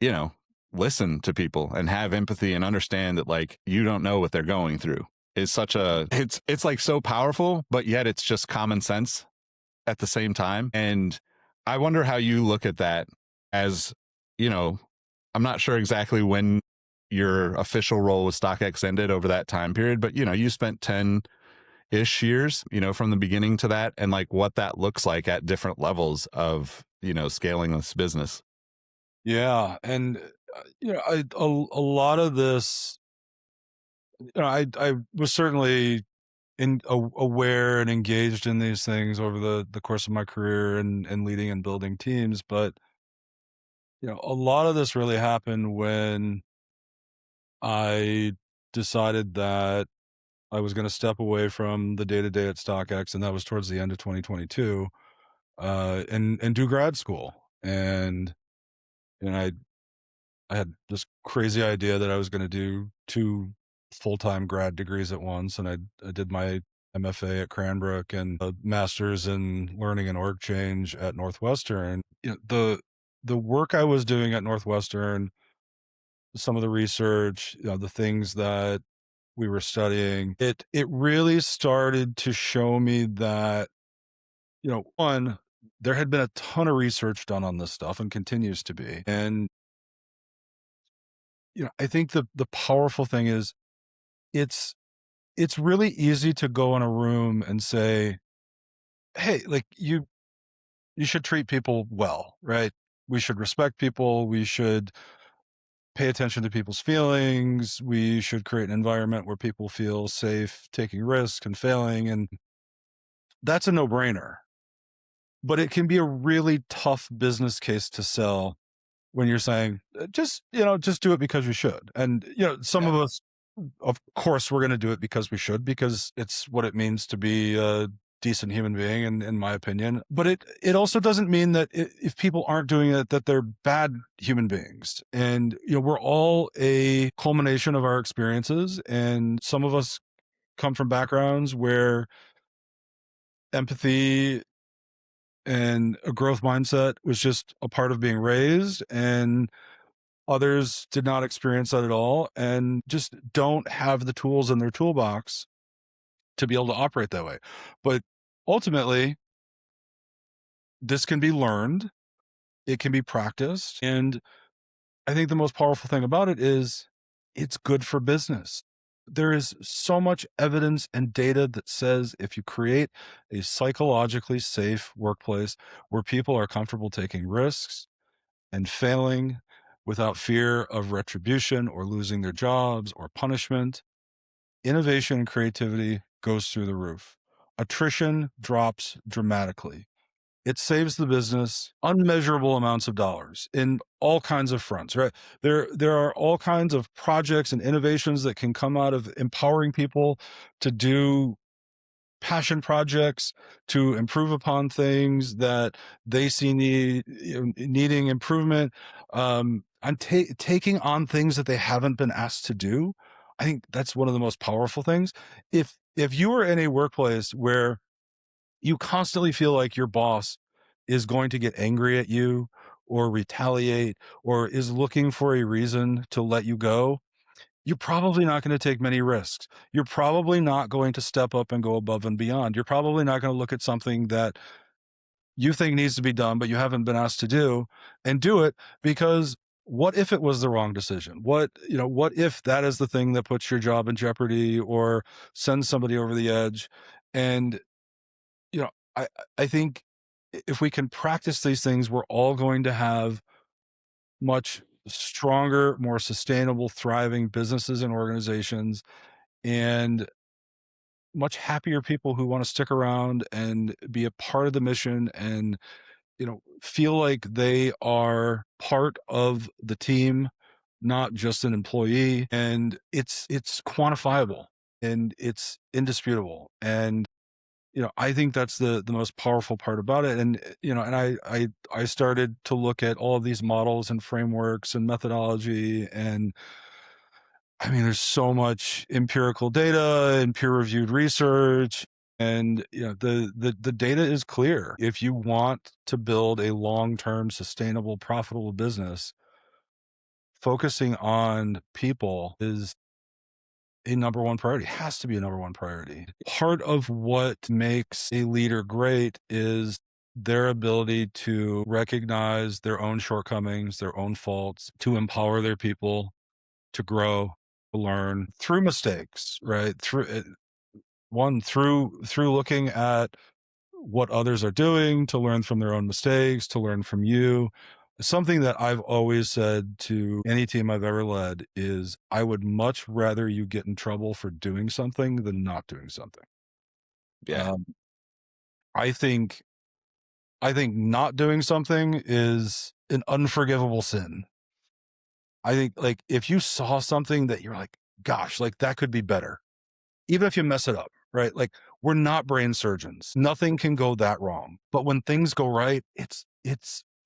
you know, listen to people and have empathy and understand that like you don't know what they're going through is such a it's like so powerful, but yet it's just common sense at the same time. And I wonder how you look at that as, you know, I'm not sure exactly when your official role with StockX ended over that time period, but you spent 10-ish years, from the beginning to that, and like what that looks like at different levels of, scaling this business. Yeah, and a lot of this, I was certainly aware and engaged in these things over the course of my career and leading and building teams, but a lot of this really happened when I decided that I was going to step away from the day to day at StockX, and that was towards the end of 2022, and do grad school. And I had this crazy idea that I was going to do two full time grad degrees at once, and I did my MFA at Cranbrook and a master's in learning and org change at Northwestern. The work I was doing at Northwestern some of the research, the things that we were studying, it really started to show me that, one, there had been a ton of research done on this stuff and continues to be. And, I think the powerful thing is it's it's really easy to go in a room and say, "Hey, like you should treat people well, right? We should respect people. We should pay attention to people's feelings. We should create an environment where people feel safe taking risks and failing." And that's a no-brainer. But it can be a really tough business case to sell when you're saying, just do it because you should. And, some Yeah. of us, of course, we're going to do it because we should, because it's what it means to be a decent human being, in my opinion. But it also doesn't mean that if people aren't doing it, that they're bad human beings. And, we're all a culmination of our experiences. And some of us come from backgrounds where empathy and a growth mindset was just a part of being raised, and others did not experience that at all and just don't have the tools in their toolbox to be able to operate that way. But ultimately, this can be learned, it can be practiced. And I think the most powerful thing about it is it's good for business. There is so much evidence and data that says if you create a psychologically safe workplace where people are comfortable taking risks and failing without fear of retribution or losing their jobs or punishment, innovation and creativity goes through the roof. Attrition drops dramatically. It saves the business unmeasurable amounts of dollars in all kinds of fronts, right? There are all kinds of projects and innovations that can come out of empowering people to do passion projects, to improve upon things that they see needing improvement, on taking on things that they haven't been asked to do. I think that's one of the most powerful things. If you are in a workplace where you constantly feel like your boss is going to get angry at you or retaliate or is looking for a reason to let you go, you're probably not going to take many risks. You're probably not going to step up and go above and beyond. You're probably not going to look at something that you think needs to be done, but you haven't been asked to do, and do it, because what if it was the wrong decision? What if that is the thing that puts your job in jeopardy or sends somebody over the edge? And, you know, I, I think if we can practice these things, we're all going to have much stronger, more sustainable, thriving businesses and organizations, and much happier people who want to stick around and be a part of the mission, and feel like they are part of the team, not just an employee. And it's quantifiable and it's indisputable. And I think that's the most powerful part about it. And I started to look at all of these models and frameworks and methodology, and I mean, there's so much empirical data and peer-reviewed research, and the data is clear. If you want to build a long-term, sustainable, profitable business, focusing on people is a number one priority. Has to be a number one priority. Part of what makes a leader great is their ability to recognize their own shortcomings, their own faults, to empower their people to grow, to learn through mistakes, right? Through looking at what others are doing, to learn from their own mistakes, to learn from you. Something that I've always said to any team I've ever led is I would much rather you get in trouble for doing something than not doing something. Yeah. Um, I think not doing something is an unforgivable sin. I think, like, if you saw something that you're like, gosh, like that could be better, even if you mess it up, right? Like, we're not brain surgeons. Nothing can go that wrong. But when things go right, it's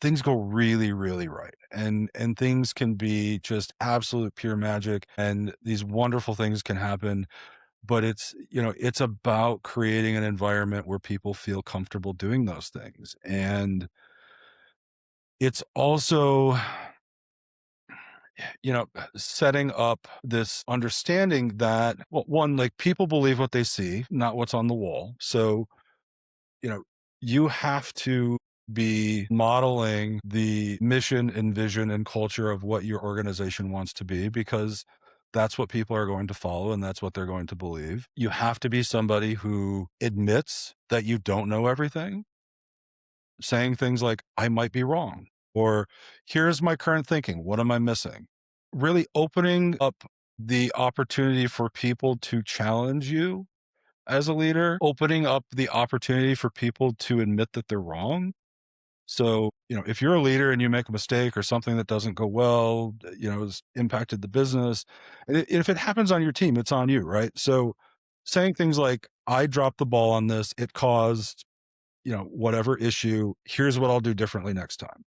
things go really, really right. And things can be just absolute pure magic, and these wonderful things can happen. But it's about creating an environment where people feel comfortable doing those things. And it's also setting up this understanding that, well, one, like, people believe what they see, not what's on the wall. So, you know, you have to be modeling the mission and vision and culture of what your organization wants to be, because that's what people are going to follow and that's what they're going to believe. You have to be somebody who admits that you don't know everything, saying things like, I might be wrong, or here's my current thinking. What am I missing? Really opening up the opportunity for people to challenge you as a leader, opening up the opportunity for people to admit that they're wrong. So, if you're a leader and you make a mistake or something that doesn't go well, has impacted the business, if it happens on your team, it's on you, right? So, saying things like, I dropped the ball on this, it caused, whatever issue, here's what I'll do differently next time.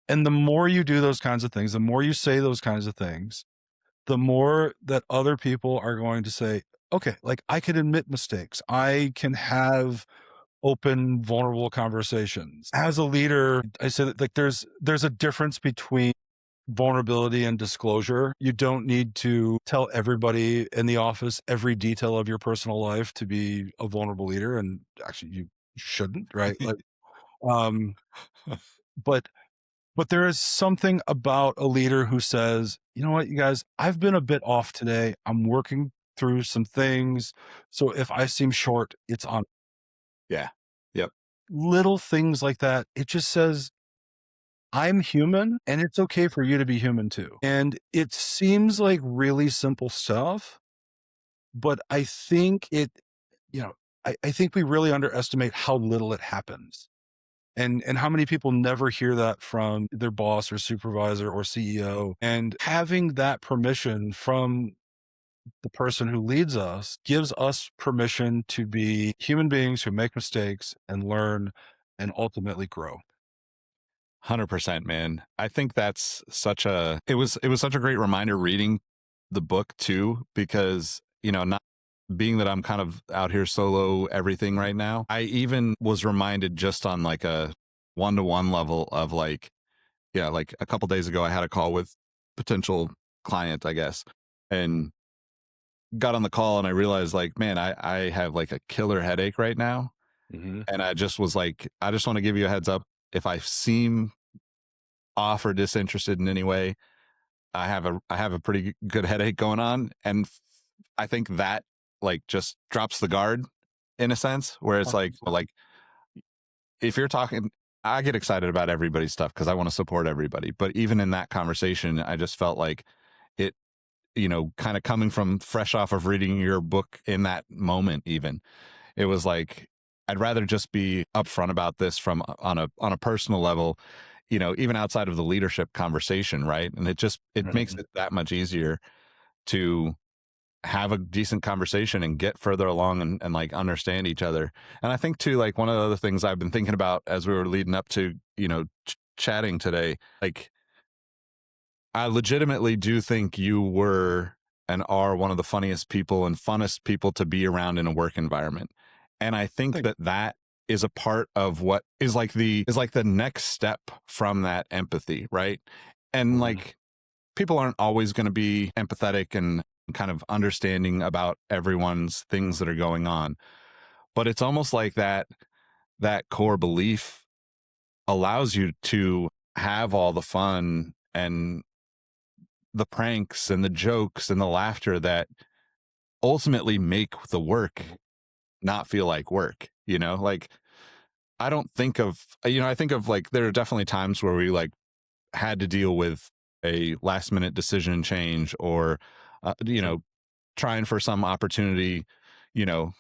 And the more you do those kinds of things, the more you say those kinds of things, the more that other people are going to say, okay, like, I can admit mistakes. I can have open, vulnerable conversations. As a leader, I said that, like, there's a difference between vulnerability and disclosure. You don't need to tell everybody in the office every detail of your personal life to be a vulnerable leader. And actually you shouldn't, right? Like, um, but there is something about a leader who says, you know what, you guys, I've been a bit off today. I'm working through some things. So if I seem short, it's on. Yeah. Yep. Little things like that. It just says, I'm human and it's okay for you to be human too. And it seems like really simple stuff, but I think you know, I think we really underestimate how little it happens. And how many people never hear that from their boss or supervisor or CEO. And having that permission from the person who leads us gives us permission to be human beings who make mistakes and learn and ultimately grow. 100%, man. I think that's it was such a great reminder reading the book too, because, not being that I'm kind of out here solo everything right now, I even was reminded just on like a one-to-one level of like, yeah, like a couple days ago I had a call with potential client, I guess, and got on the call and I realized like, man, I have like a killer headache right now. Hmm. And I just was like, I just want to give you a heads up. If I seem off or disinterested in any way, I have a pretty good headache going on. And I think that like just drops the guard in a sense where it's like, well, like if you're talking, I get excited about everybody's stuff because I want to support everybody. But even in that conversation, I just felt like it, kind of coming from fresh off of reading your book in that moment, even it was like, I'd rather just be upfront about this from on a personal level, even outside of the leadership conversation, right? And it makes Mhm. it that much easier to have a decent conversation and get further along and like understand each other. And I think too, like one of the other things I've been thinking about as we were leading up to, chatting today, like I legitimately do think you were and are one of the funniest people and funnest people to be around in a work environment. And I think Thank that is a part of what is like the next step from that empathy, right? And you. like people aren't always going to be empathetic and kind of understanding about everyone's things that are going on. But it's almost like that core belief allows you to have all the fun and the pranks and the jokes and the laughter that ultimately make the work not feel like work, like I don't think of, I think of like, there are definitely times where we like had to deal with a last minute decision change or, Sure. trying for some opportunity, you know,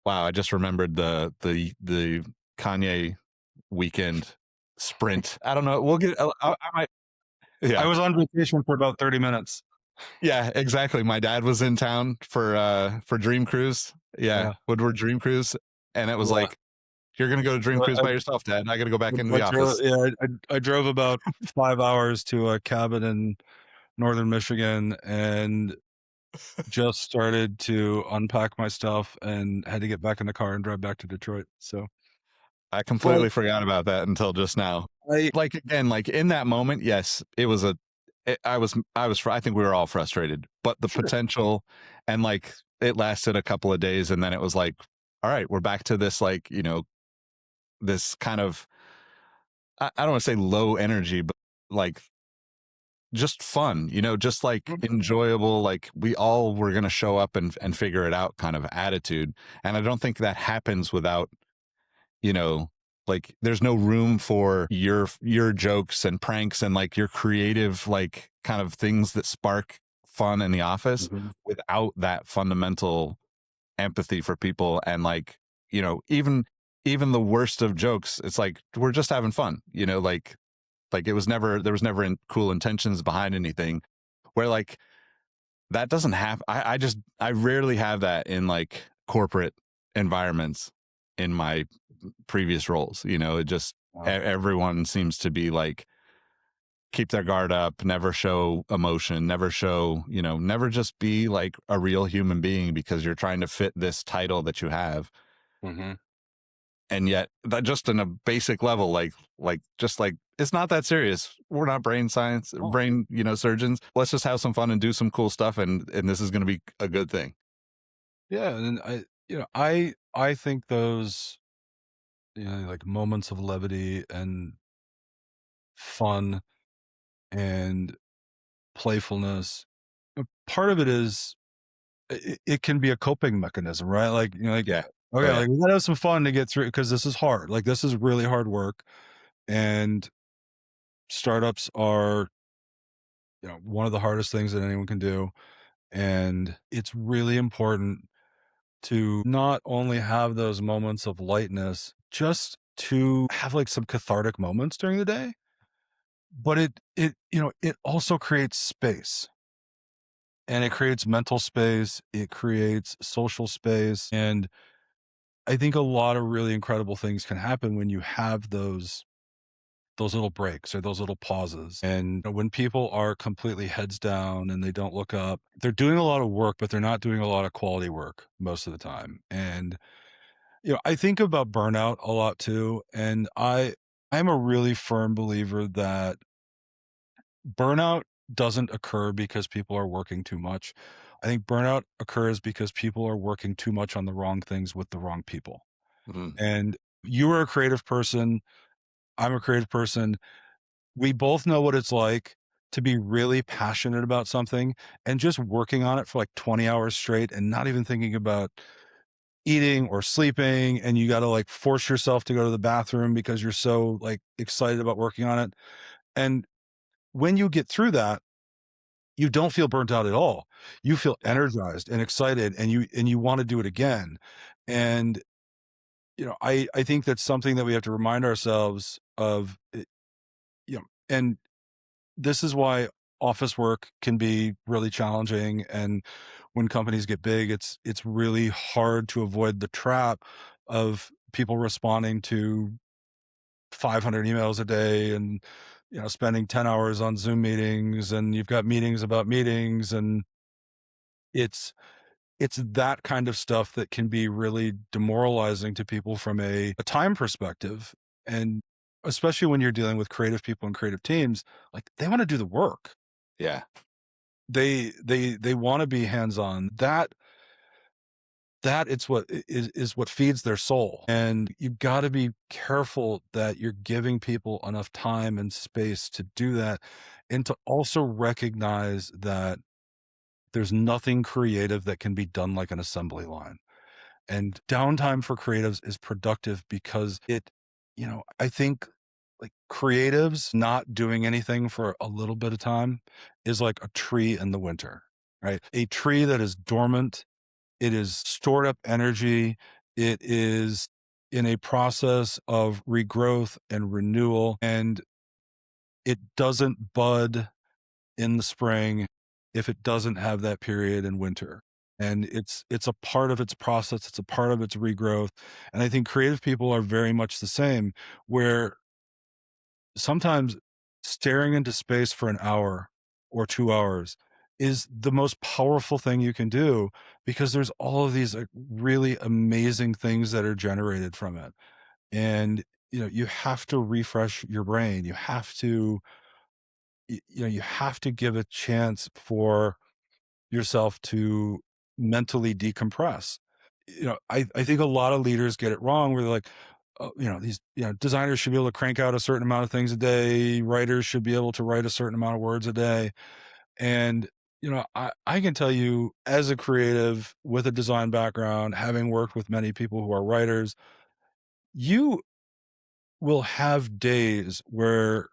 wow, I just remembered the Kanye weekend sprint. I don't know. We'll get, I might, I yeah. was on vacation for about 30 minutes. Yeah, exactly. My dad was in town for Dream Cruise. Yeah, Yeah. Woodward Dream Cruise, and it was Yeah. like, "You're gonna go to Dream So Cruise by yourself, Dad. I got to go back into I the drove, office." yeah, I drove about 5 hours to a cabin in northern Michigan and just started to unpack my stuff and had to get back in the car and drive back to Detroit. So, I but completely forgot about that until just now. I, Like again, like in that moment, yes, I think we were all frustrated, but the Sure. potential, and like it lasted a couple of days, and then it was like, all right, we're back to this, like, this kind of, I don't want to say low energy, but like just fun, just like Mhm, enjoyable, like we all were going to show up and figure it out kind of attitude. And I don't think that happens without, you know, like there's no room for your jokes and pranks and like your creative, like kind of things that spark fun in the office mhm. without that fundamental empathy for people. And like, even the worst of jokes, it's like we're just having fun, like it was never there was never cool intentions behind anything, where like that doesn't have I rarely have that in like corporate environments in my previous roles. It just Wow. everyone seems to be like keep their guard up, never show emotion, never show, never just be like a real human being because you're trying to fit this title that you have. Mhm. And yet that just in a basic level, like just like it's not that serious. We're not Oh, brain surgeons. Let's just have some fun and do some cool stuff, and this is going to be a good thing. yeah, and I think those, like, moments of levity and fun and playfulness, part of it is it can be a coping mechanism, right? Like, Yeah. Oh okay, yeah. like, we gotta have some fun to get through because this is hard. Like, this is really hard work, and startups are, one of the hardest things that anyone can do, and it's really important to not only have those moments of lightness, just to have, like, some cathartic moments during the day, but it also creates space, and it creates mental space, it creates social space, and I think a lot of really incredible things can happen when you have those little breaks or those little pauses. And when people are completely heads down and they don't look up, they're doing a lot of work, but they're not doing a lot of quality work most of the time. And I think about burnout a lot too, and I'm a really firm believer that burnout doesn't occur because people are working too much. I think burnout occurs because people are working too much on the wrong things with the wrong people. Mhm. And you are a creative person, I'm a creative person. We both know what it's like to be really passionate about something and just working on it for like 20 hours straight and not even thinking about eating or sleeping, and you got to like force yourself to go to the bathroom because you're so like excited about working on it. And when you get through that, you don't feel burnt out at all. You feel Yeah. energized and excited, and you want to do it again. And I think that's something that we have to remind ourselves of. And this is why office work can be really challenging, and when companies get big, it's really hard to avoid the trap of people responding to 500 emails a day and spending 10 hours on Zoom meetings, and you've got meetings about meetings, and it's it's that kind of stuff that can be really demoralizing to people from a time perspective. And especially when you're dealing with creative people and creative teams, like, they want to do the work. Yeah. They wanna be hands-on. That it's what is what feeds their soul, and you've gotta be careful that you're giving people enough time and space to do that, and to also recognize that there's nothing creative that can be done like an assembly line. And downtime for creatives is productive because I think, like, creatives not doing anything for a little bit of time is like a tree in the winter, right? A tree that is dormant, it is stored up energy, it is in a process of regrowth and renewal, and it doesn't bud in the spring if it doesn't have that period in winter. And it's a part of its process, it's a part of its regrowth. And I think creative people are very much the same, where sometimes staring into space for an hour or 2 hours is the most powerful thing you can do, because there's all of these, like, really amazing things that are generated from it. And you have to refresh your brain. You have to you have to give a chance for yourself to mentally decompress. I think a lot of leaders get it wrong where they're like, oh, these, designers should be able to crank out a certain amount of things a day. Writers should be able to write a certain amount of words a day. And, I can tell you as a creative with a design background, having worked with many people who are writers, you will have days where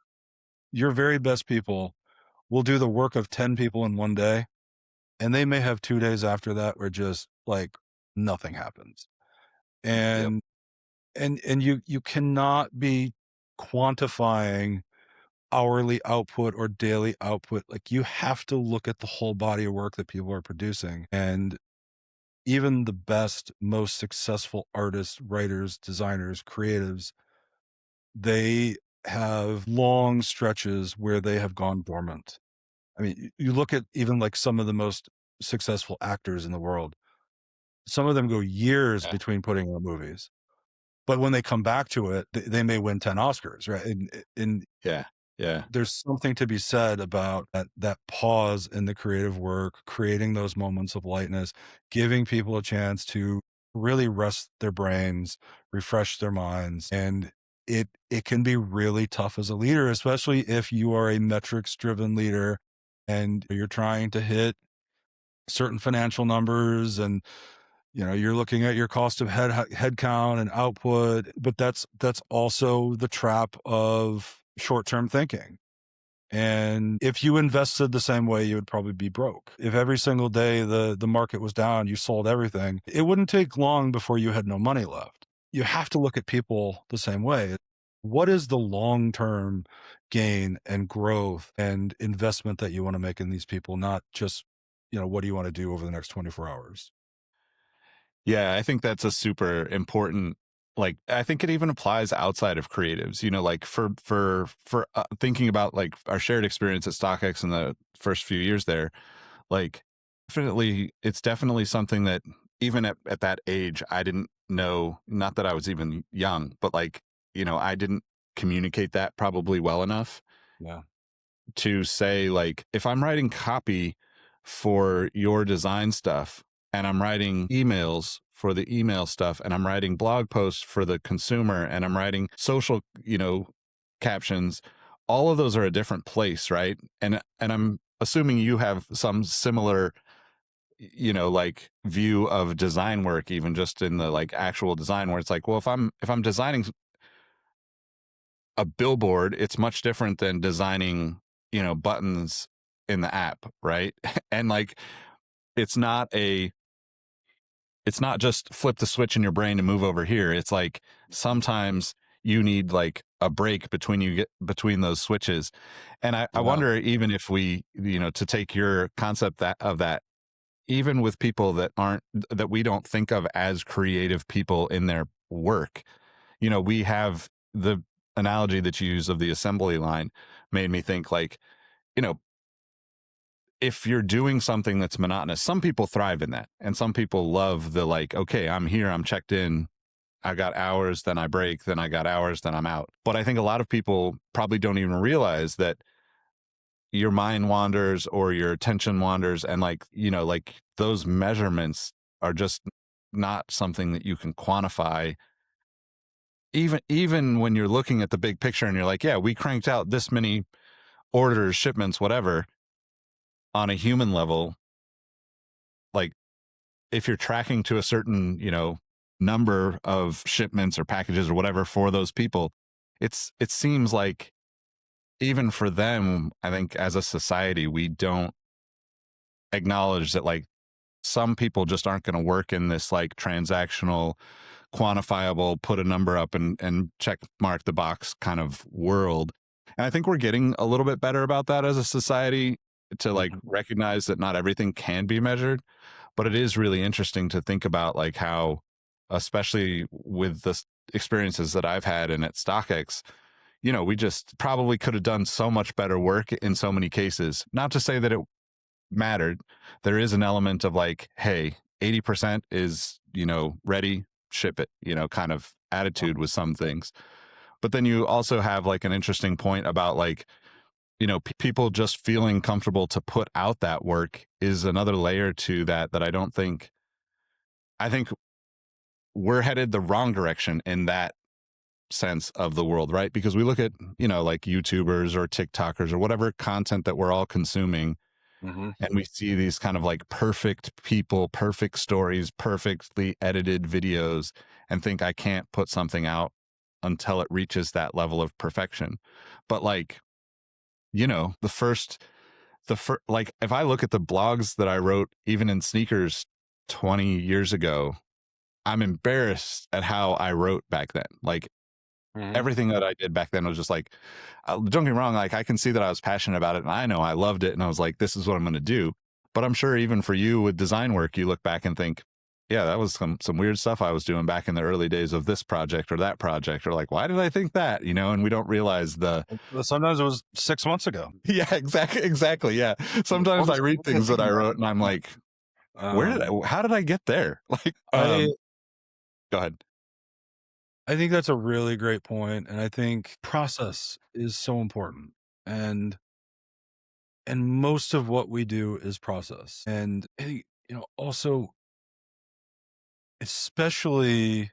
your very best people will do the work of 10 people in one day. And they may have 2 days after that where just, like, nothing happens. Yep. And you cannot be quantifying hourly output or daily output. Like, you have to look at the whole body of work that people are producing. And even the best, most successful artists, writers, designers, creatives, they have long stretches where they have gone dormant. I mean, you look at even, like, some of the most successful actors in the world. Some of them go years Yeah. between putting out movies, but when they come back to it, they may win 10 Oscars, right? And Yeah. Yeah. there's something to be said about that pause in the creative work, creating those moments of lightness, giving people a chance to really rest their brains, refresh their minds, and it can be really tough as a leader, especially if you are a metrics-driven leader and you're trying to hit certain financial numbers and you're looking at your cost of head count and output, but that's also the trap of short-term thinking. And if you invested the same way, you would probably be broke. If every single day the market was down, you sold everything, it wouldn't take long before you had no money left. You have to look at people the same way. What is the long-term gain and growth and investment that you want to make in these people, not just, what do you want to do over the next 24 hours? Yeah, I think that's a super important, like, I think it even applies outside of creatives, like for thinking about like our shared experience at StockX in the first few years there, like definitely it's definitely something that even at that age I didn't know, not that I was even young, but like, I didn't communicate that probably well enough Yeah. to say, like, if I'm writing copy for your design stuff and I'm writing emails for the email stuff and I'm writing blog posts for the consumer and I'm writing social, captions, all of those are a different place, right? And I'm assuming you have some similar, like view of design work, even just in the like actual design, where it's like, well, if I'm designing a billboard, it's much different than designing, buttons in the app, right? And like it's not a it's not just flip the switch in your brain to move over here. It's like sometimes you need like a break between those switches. And I Yeah. wonder, even if we, to take your concept of that, even with people that we don't think of as creative people in their work, we have the analogy that you use of the assembly line made me think, like, you know, if you're doing something that's monotonous, some people thrive in that. And some people love the, like, okay, I'm here, I'm checked in, I got hours, then I break, then I got hours, then I'm out. But I think a lot of people probably don't even realize that your mind wanders or your attention wanders. And like, like those measurements are just not something that you can quantify, even when you're looking at the big picture and you're like, yeah, we cranked out this many orders, shipments, whatever. On a human level, like, if you're tracking to a certain, number of shipments or packages or whatever for those people, it seems like even for them, I think as a society, we don't acknowledge that, like, some people just aren't going to work in this like transactional, quantifiable, put a number up and check mark the box kind of world. And I think we're getting a little bit better about that as a society, to like Mhm. recognize that not everything can be measured. But it is really interesting to think about, like, how, especially with the experiences that I've had and at StockX, we just probably could have done so much better work in so many cases. Not to say that it mattered. There is an element of like, hey, 80% is, ready, ship it, kind of Yeah. attitude with some things. But then you also have like an interesting point about like, people just feeling comfortable to put out that work is another layer to that I don't think. I think we're headed the wrong direction in that sense of the world, right? Because we look at, like YouTubers or TikTokers or whatever content that we're all consuming, Mhm. and we see these kind of like perfect people, perfect stories, perfectly edited videos, and think I can't put something out until it reaches that level of perfection. But like, the first like if I look at the blogs that I wrote even in sneakers 20 years ago, I'm embarrassed at how I wrote back then. Like Mhm. everything that I did back then was just like, don't get me wrong, like I can see that I was passionate about it and I know I loved it and I was like, this is what I'm going to do. But I'm sure even for you with design work, you look back and think, yeah, that was some weird stuff I was doing back in the early days of this project or that project, or like, why did I think that? And we don't realize the Well, sometimes it was 6 months ago. yeah, exactly. Yeah. Sometimes I What read were you things that thinking I about? wrote and I'm like, Um, how did I get there? Like, I go ahead. I think that's a really great point, and I think process is so important, and most of what we do is process, and I think, also, especially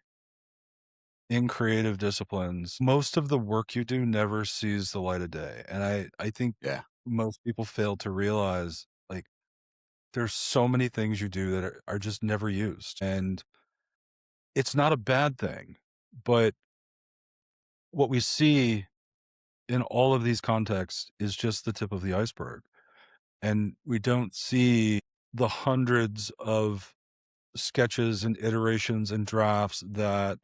in creative disciplines, most of the work you do never sees the light of day, and I think Yeah. most people fail to realize, like, there's so many things you do that are just never used, and it's not a bad thing, but what we see in all of these contexts is just the tip of the iceberg. And we don't see the hundreds of sketches and iterations and drafts that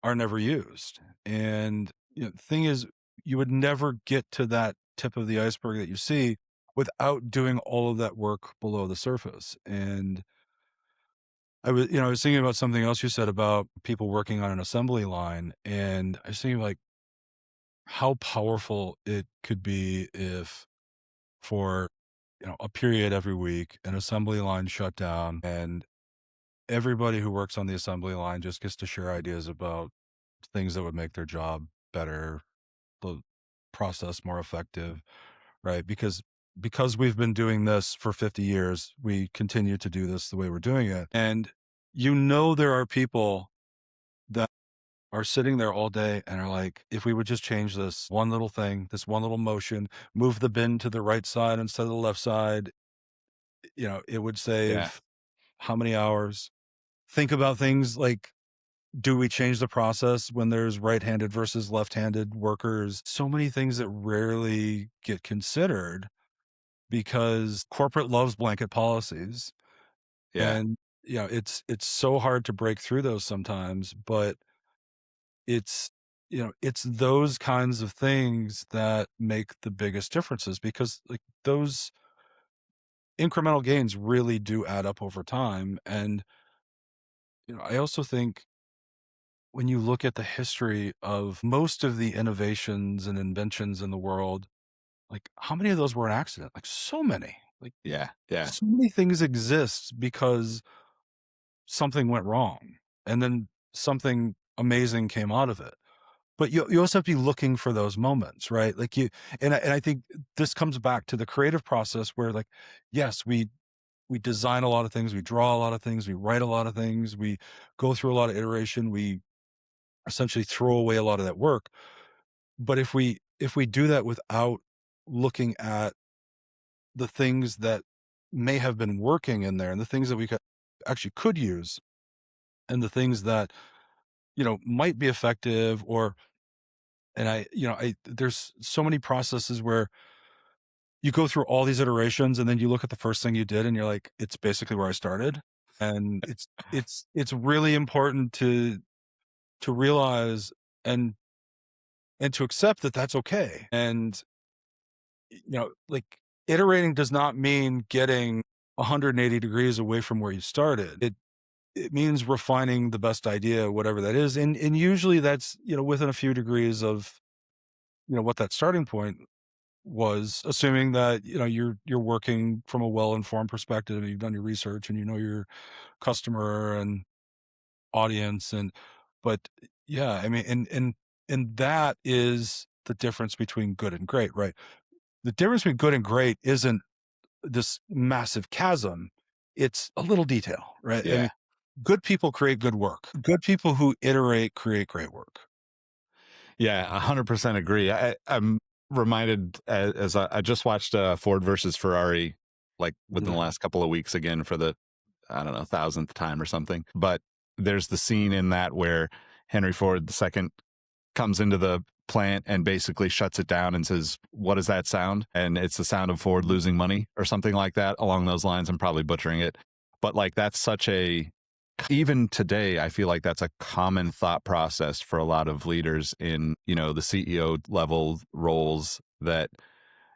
are never used. And the thing is, you would never get to that tip of the iceberg that you see without doing all of that work below the surface. And I was thinking about something else you said about people working on an assembly line, and I was thinking like how powerful it could be if for a period every week, an assembly line shut down, and everybody who works on the assembly line just gets to share ideas about things that would make their job better, the process more effective, right? Because we've been doing this for 50 years, we continue to do this the way we're doing it. And there are people that are sitting there all day and are like, if we would just change this one little thing, this one little motion, move the bin to the right side instead of the left side, it would Yeah. save how many hours? Think about things like, do we change the process when there's right-handed versus left-handed workers? So many things that rarely get considered because corporate loves blanket policies. Yeah. And, it's so hard to break through those sometimes, but it's, it's those kinds of things that make the biggest differences because like those incremental gains really do add up over time. And, I also think when you look at the history of most of the innovations and inventions in the world, like how many of those were an accident? Like so many. Like Yeah. Yeah. so many things exist because something went wrong and then something amazing came out of it. But you also have to be looking for those moments, right? Like and I think this comes back to the creative process where like, yes, we design a lot of things, we draw a lot of things, we write a lot of things, we go through a lot of iteration, we essentially throw away a lot of that work. But if we do that without looking at the things that may have been working in there and the things that we actually could use and the things that, might be effective or and I there's so many processes where you go through all these iterations and then you look at the first thing you did and you're like, it's basically where I started. And it's really important to realize and to accept that that's okay. And like iterating does not mean getting 180 degrees away from where you started. It means refining the best idea, whatever that is. And usually that's, within a few degrees of, what that starting point was, assuming that, you're working from a well-informed perspective and you've done your research and you know your customer and audience. And but yeah, I mean, and that is the difference between good and great, right? The difference between good and great isn't this massive chasm. It's a little detail, right? I Yeah. mean, good people create good work. Good people who iterate create great work. Yeah, 100% agree. I'm reminded as I just watched Ford versus Ferrari like within the Mhm. last couple of weeks again for the, I don't know, thousandth time or something. But there's the scene in that where Henry Ford II comes into the plant and basically shuts it down and says, "What does that sound?" And it's the sound of Ford Mhm. losing money or something like that along those lines. I'm probably butchering it. But like that's such a, even today, I feel like that's a common thought process for a lot of leaders in, the CEO level roles, that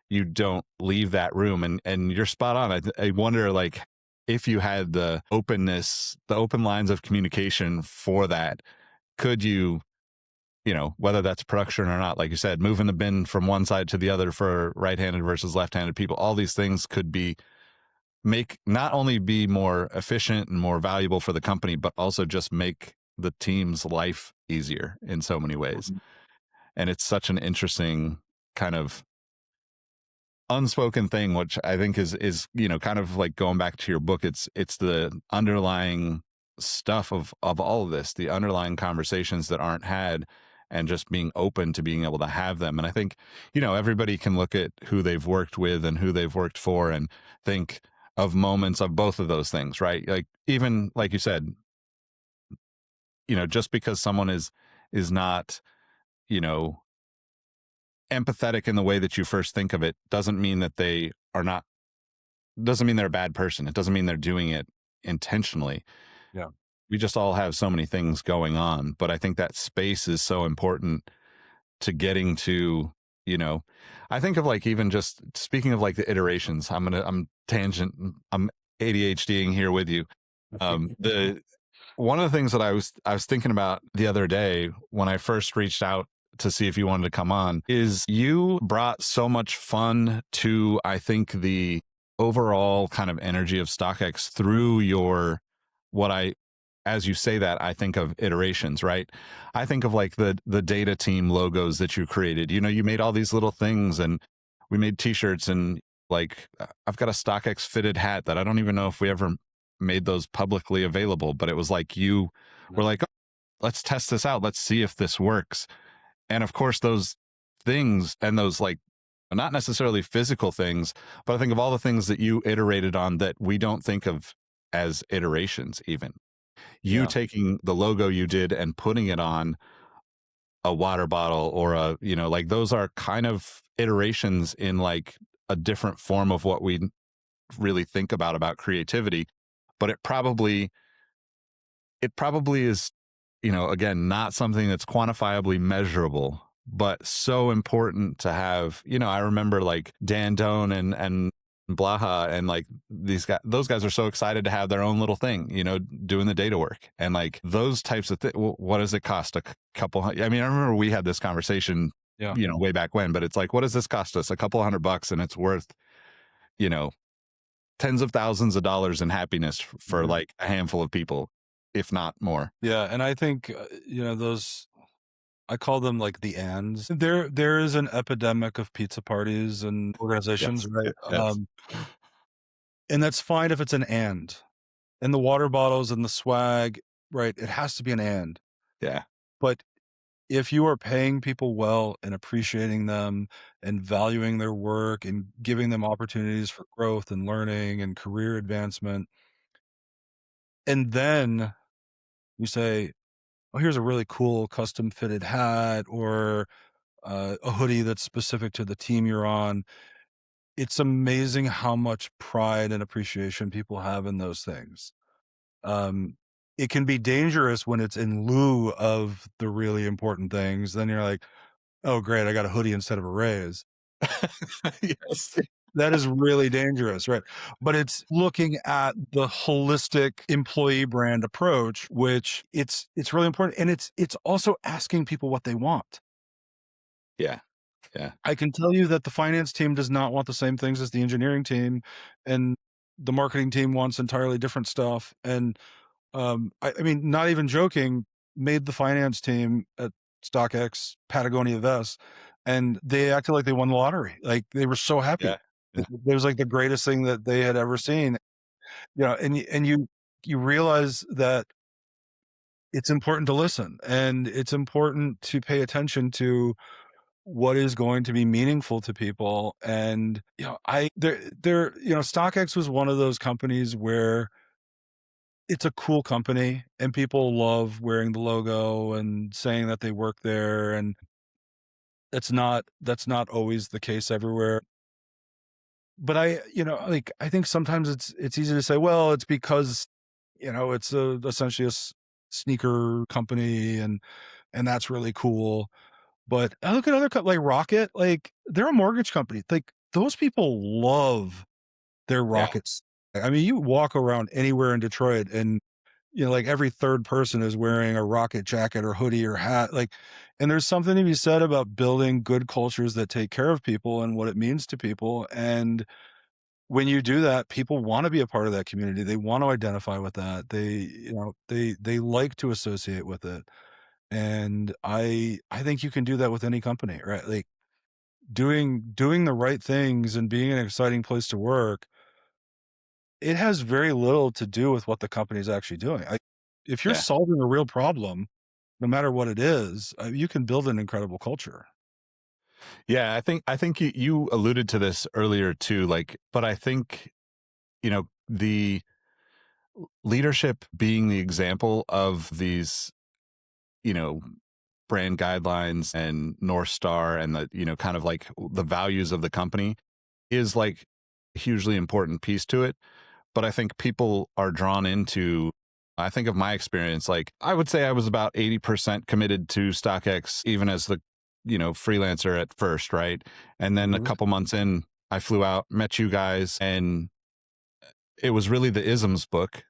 you don't leave that room. And you're spot on. I wonder, like, if you had the openness, the open lines of communication for that, could you, whether that's production or not, like you said, moving the bin from one side to the other for right-handed versus left-handed people, all these things could be, make, not only be more efficient and more valuable for the company, but also just make the team's life easier in so many ways. Mhm. And it's such an interesting kind of unspoken thing, which I think is kind of like going back to your book. It's the underlying stuff of all of this, the underlying conversations that aren't had, and just being open to being able to have them. And I think, everybody can look at who they've worked with and who they've worked for and think of moments of both of those things, right? Like, even like you said, just because someone is not, you know empathetic in the way that you first think of it, doesn't mean that they are not, doesn't mean they're a bad person. It doesn't mean they're doing it intentionally. Yeah. We just all have so many things going on. But I think that space is so important to getting to, you know, I think of, like, even just speaking of like the iterations, I'm ADHDing here with you. The One of the things that I was thinking about the other day when I first reached out to see if you wanted to come on is you brought so much fun to, I think, the overall kind of energy of StockX through your, what I, as you say that, I think of iterations, right? I think of like the data team logos that you created. You made all these little things, and we made t-shirts, and like I've got a StockX fitted hat that I don't even know if we ever made those publicly available, but it was like you were No. like, "Oh, let's test this out. Let's see if this works." And of course, those things, and those, like, not necessarily physical things, but I think of all the things that you iterated on that we don't think of as iterations, even. You Yeah. taking the logo you did and putting it on a water bottle, or like, those are kind of iterations in like a different form of what we really think about creativity. But it probably is, again, not something that's quantifiably measurable, but so important to have. I remember like Dan Doan and Blaha, and like those guys are so excited to have their own little thing, doing the data work, and like those types of things. What does it cost? I mean, I remember we had this conversation, Yeah. way back when, but it's like, what does this cost us? A couple $100, and it's worth, you know, tens of thousands of dollars in happiness for Mhm. like a handful of people, if not more. Yeah, and I think, those I call them like the ands. There is an epidemic of pizza parties and organizations, Yes. right? Yes. And that's fine if it's an and the water bottles and the swag, right? It has to be an and. Yeah. But if you are paying people well and appreciating them and valuing their work and giving them opportunities for growth and learning and career advancement, and then you say, "Oh, here's a really cool custom fitted hat or a hoodie that's specific to the team you're on." It's amazing how much pride and appreciation people have in those things. Um, it can be dangerous when it's in lieu of the really important things. Then you're like, "Oh, great, I got a hoodie instead of a raise." Yes. That is really dangerous, right? But it's looking at the holistic employee brand approach, which it's really important, and it's also asking people what they want. Yeah. Yeah. I can tell you that the finance team does not want the same things as the engineering team, and the marketing team wants entirely different stuff. And I mean, not even joking, made the finance team at StockX Patagonia vests, and they acted like they won the lottery. Like, they were so Yeah. happy. Yeah. It was like the greatest thing that they had ever seen. And you realize that it's important to listen, and it's important to pay attention to what is going to be meaningful to people. And, I there StockX was one of those companies where it's a cool company and people love wearing the logo and saying that they work there, and that's not always the case everywhere. But I think sometimes it's easy to say, well, it's because, it's essentially sneaker company, and that's really cool. But I look at other like Rocket, like, they're a mortgage company. Like, those people love their Yeah. Rockets. I mean, you walk around anywhere in Detroit and, like, every third person is wearing a Rocket jacket or hoodie or hat. Like, and there's something to be said about building good cultures that take care of people and what it means to people. And when you do that, people want to be a part of that community. They want to identify with that. They like to associate with it. And I think you can do that with any company, right? Like, doing the right things and being an exciting place to work, it has very little to do with what the company is actually doing. If you're Yeah. solving a real problem, no matter what it is, you can build an incredible culture. Yeah, I think you alluded to this earlier too, like, but I think, the leadership being the example of these, you know, brand guidelines and North Star and the, kind of like the values of the company is like a hugely important piece to it. But I think people are drawn into, I think of my experience, like I would say I was about 80% committed to StockX, even as the, freelancer at first, right? And then a Mhm. couple months in, I flew out, met you guys, and it was really the isms book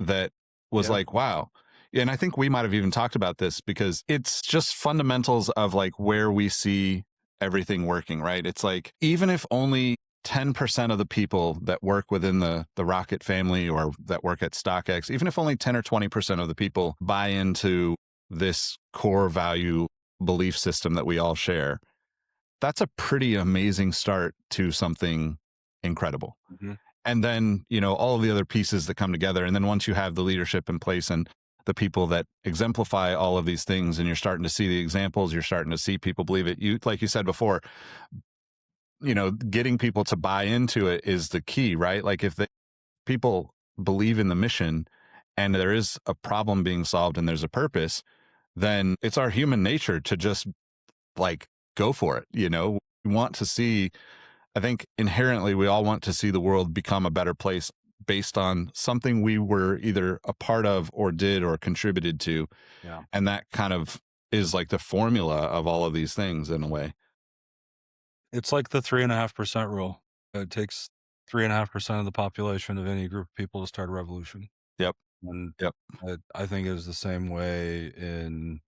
that was Yeah. like, wow. And I think we might have even talked about this because it's just fundamentals of like where we see everything working, right? It's like, even if only 10% of the people that work within the Rocket family or that work at StockX, even if only 10 or 20% of the people buy into this core value belief system that we all share, that's a pretty amazing start to something incredible. Mhm. And then, all of the other pieces that come together. And then once you have the leadership in place and the people that exemplify all of these things, and you're starting to see the examples, you're starting to see people believe it. You, like you said before, getting people to buy into it is the key, right? Like, if the people believe in the mission and there is a problem being solved and there's a purpose, then it's our human nature to just like go for it. We want to see, I think inherently we all want to see the world become a better place based on something we were either a part of or did or contributed to. Yeah. And that kind of is like the formula of all of these things in a way. It's like the 3.5% rule. It takes 3.5% of the population of any group of people to start a revolution. Yep. And Yep. I think it is the same way in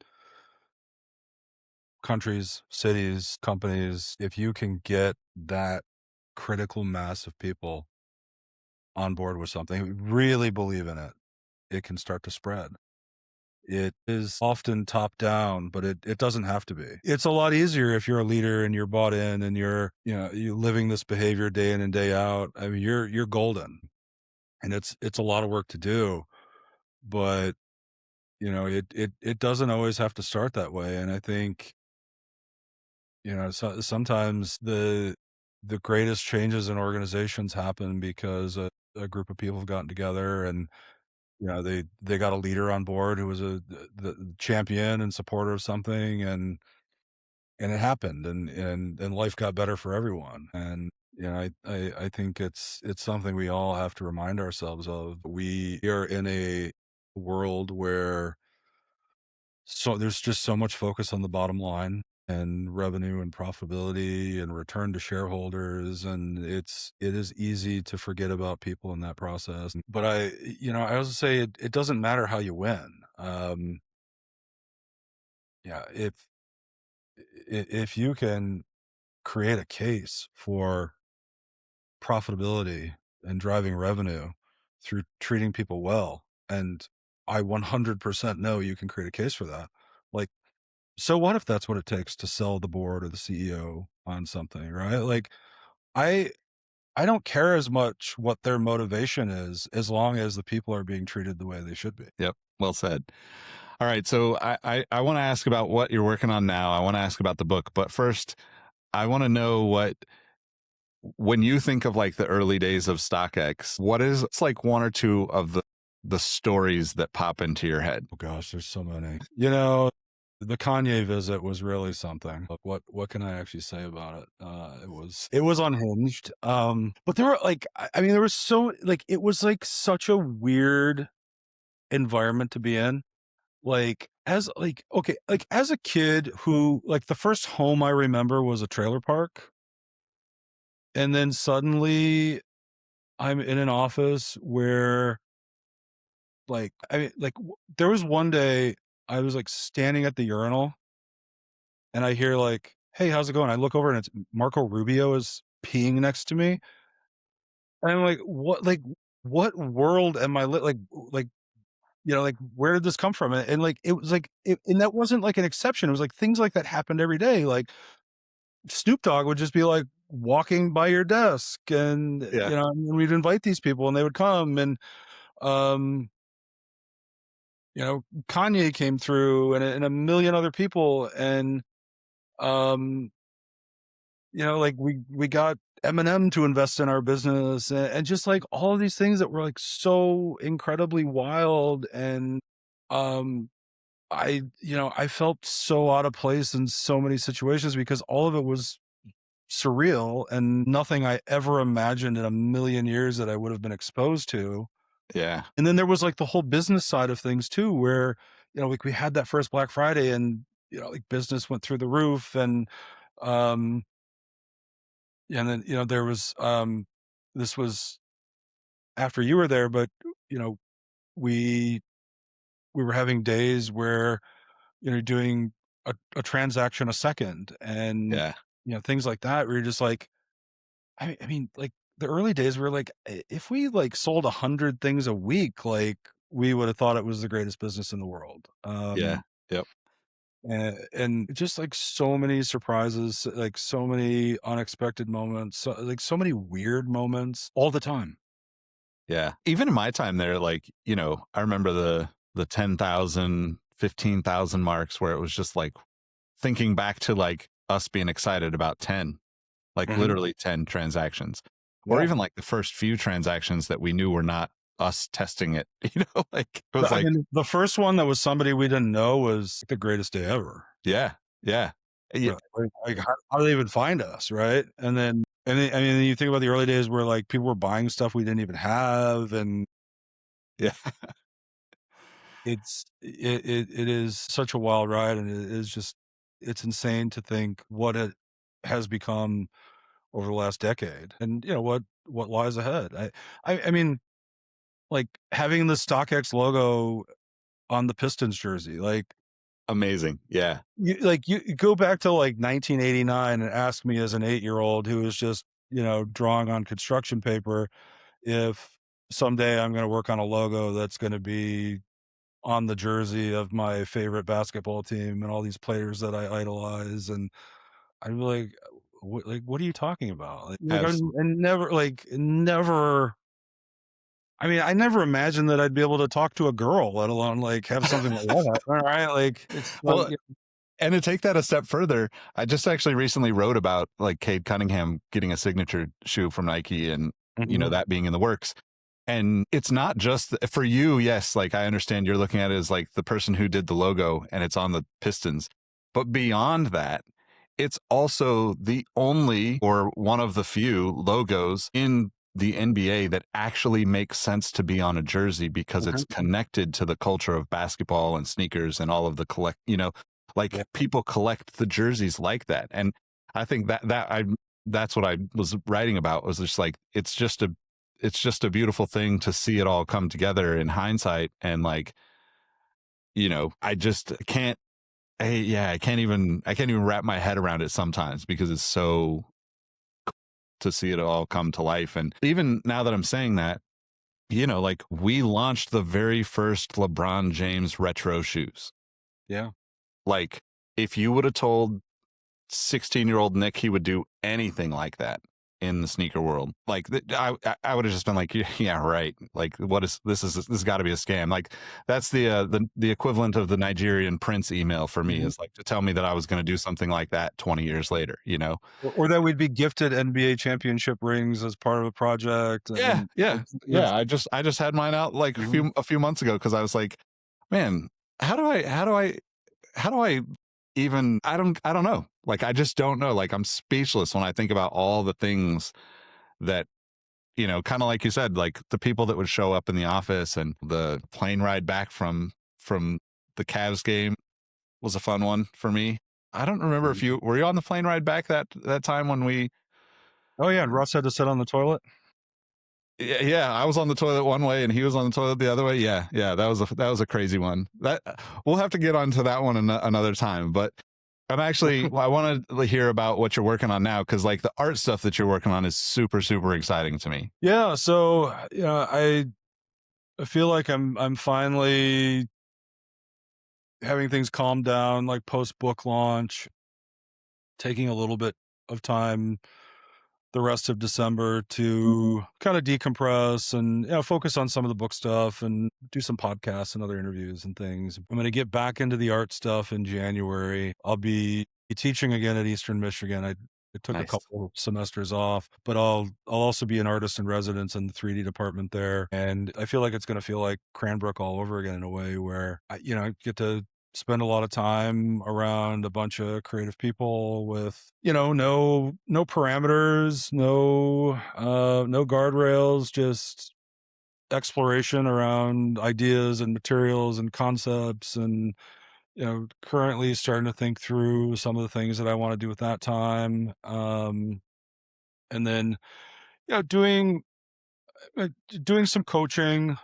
countries, cities, companies. If you can get that critical mass of people on board with something, who really believe in it, it can start to spread. It is often top down, but it doesn't have to be. It's a lot easier if you're a leader and you're bought in and you're living this behavior day in and day out. I mean, you're golden, and it's a lot of work to do, but it doesn't always have to start that way. And I think, sometimes the greatest changes in organizations happen because a group of people have gotten together, and they got a leader on board who was the champion and supporter of something, and it happened, and life got better for everyone. And I think it's something we all have to remind ourselves of. We are in a world where there's just so much focus on the bottom line and revenue and profitability and return to shareholders, and it is easy to forget about people in that process. But I also say it doesn't matter how you win. Yeah, if you can create a case for profitability and driving revenue through treating people well, and I 100% know you can create a case for that. Like, So what if that's what it takes to sell the board or the CEO on something, right? Like I I don't care as much what their motivation is as long as the people are being treated the way they should be. Yep. Well said. All right. So I want to ask about what you're working on now. I want to ask about the book, but first, I want to know what, when you think of like the early days of StockX, what is it's like one or two of the stories that pop into your head? Oh gosh, there's so many. You know, the Kanye visit was really something. Look, what can I actually say about it? It was unhinged. But there were like I mean there was so like it was like such a weird environment to be in. Like as like okay, like as a kid who like the first home I remember was a trailer park, and then suddenly I'm in an office where like I mean like there was one day I was like standing at the urinal and I hear like, "Hey, how's it going?" I look over and it's Marco Rubio is peeing next to me. And I'm like, what world am I like, like, where did this come from? And like, it was like, and that wasn't like an exception. It was like things like that happened every day. Like Snoop Dogg would just be like walking by your desk and, Yeah. and we'd invite these people and they would come and, um, Kanye came through and a million other people. And, um, like we got Eminem to invest in our business and just like all of these things that were like so incredibly wild and um I felt so out of place in so many situations because all of it was surreal and nothing I ever imagined in a million years that I would have been exposed to. Yeah. And then there was like the whole business side of things too, where like we had that first Black Friday and like business went through the roof um and then, there was, this was after you were there, but, you know, we we were having days where, doing a transaction a second and, Yeah. things like that where you're just like, I mean, like the early days were like, if we like sold 100 things a week, like we would have thought it was the greatest business in the world. Yeah. Yep. And just like so many surprises, like so many unexpected moments, like so many weird moments all the time. Yeah. Even in my time there, like, I remember the 10,000, 15,000 marks where it was just like thinking back to like us being excited about 10, like Mhm. literally 10 transactions, or Yeah. even like the first few transactions that we knew were not us testing it, like it was I like, mean, the first one that was somebody we didn't know was the greatest day ever. yeah, yeah, yeah, Right, like, how do they even find us, right? I mean, you think about the early days where, like, people were buying stuff we didn't even have, and yeah, it is such a wild ride, and it is just it's insane to think what it has become over the last decade, and, what lies ahead. I mean, like, having the StockX logo on the Pistons jersey, like, amazing. Yeah, you go back to, like, 1989 and ask me as an 8-year-old who was just, drawing on construction paper if someday I'm gonna work on a logo that's gonna be on the jersey of my favorite basketball team and all these players that I idolize, and I'd be like, what are you talking about?" absolutely. And never I mean, I never imagined that I'd be able to talk to a girl, let alone, like, have something like that, alright? Like, it's like, Well, and to take that a step further, I just actually recently wrote about like Cade Cunningham getting a signature shoe from Nike and, Mhm, that being in the works. And it's not just for you. Yes. Like I understand you're looking at it as like the person who did the logo and it's on the Pistons. But beyond that, it's also the only or one of the few logos in the NBA that actually makes sense to be on a jersey because it's mhm, connected to the culture of basketball and sneakers and all of the like yeah, people collect the jerseys like that. And I think that's what I was writing about was just like it's just a beautiful thing to see it all come together in hindsight. And like, I just can't I can't even wrap my head around it sometimes because it's so to see it all come to life. And even now that I'm saying that, like we launched the very first LeBron James retro shoes. yeah. Like if you would have told 16-year-old Nick he would do anything like that in the sneaker world, like I would have just been like, yeah, right. Like, what is this? This has got to be a scam. Like, that's the equivalent of the Nigerian prince email for me, Mhm. is like to tell me that I was going to do something like that 20 years later. You know? Or that we'd be gifted NBA championship rings as part of a project. I Yeah, mean, yeah, it's yeah. I just had mine out like mhm. a few months ago because I was like, man, how do I even I don't know. Like, I just don't know. Like, I'm speechless when I think about all the things that, kind of like you said, like the people that would show up in the office, and the plane ride back from the Cavs game was a fun one for me. I don't remember if you were you on the plane ride back that time when we. Oh, yeah, and Russ had to sit on the toilet? Yeah, yeah, I was on the toilet one way and he was on the toilet the other way. Yeah, yeah, that was a crazy one. That we'll have to get onto that one another time. But I want to hear about what you're working on now, because like the art stuff that you're working on is super super exciting to me. Yeah, so, I feel like I'm finally having things calm down, like, post-book launch, taking a little bit of time the rest of December to kinda decompress and, focus on some of the book stuff and do some podcasts and other interviews and things. I'm gonna get back into the art stuff in January. I'll be teaching again at Eastern Michigan. I took a Nice. couple semesters off, but I'll also be an artist in residence in the 3D department there, and I feel like it's gonna feel like Cranbrook all over again in a way where I get to spend a lot of time around a bunch of creative people with, no parameters, no guardrails, just exploration around ideas and materials and concepts, and currently starting to think through some of the things that I want to do with that time. And then you know doing uh, doing some coaching,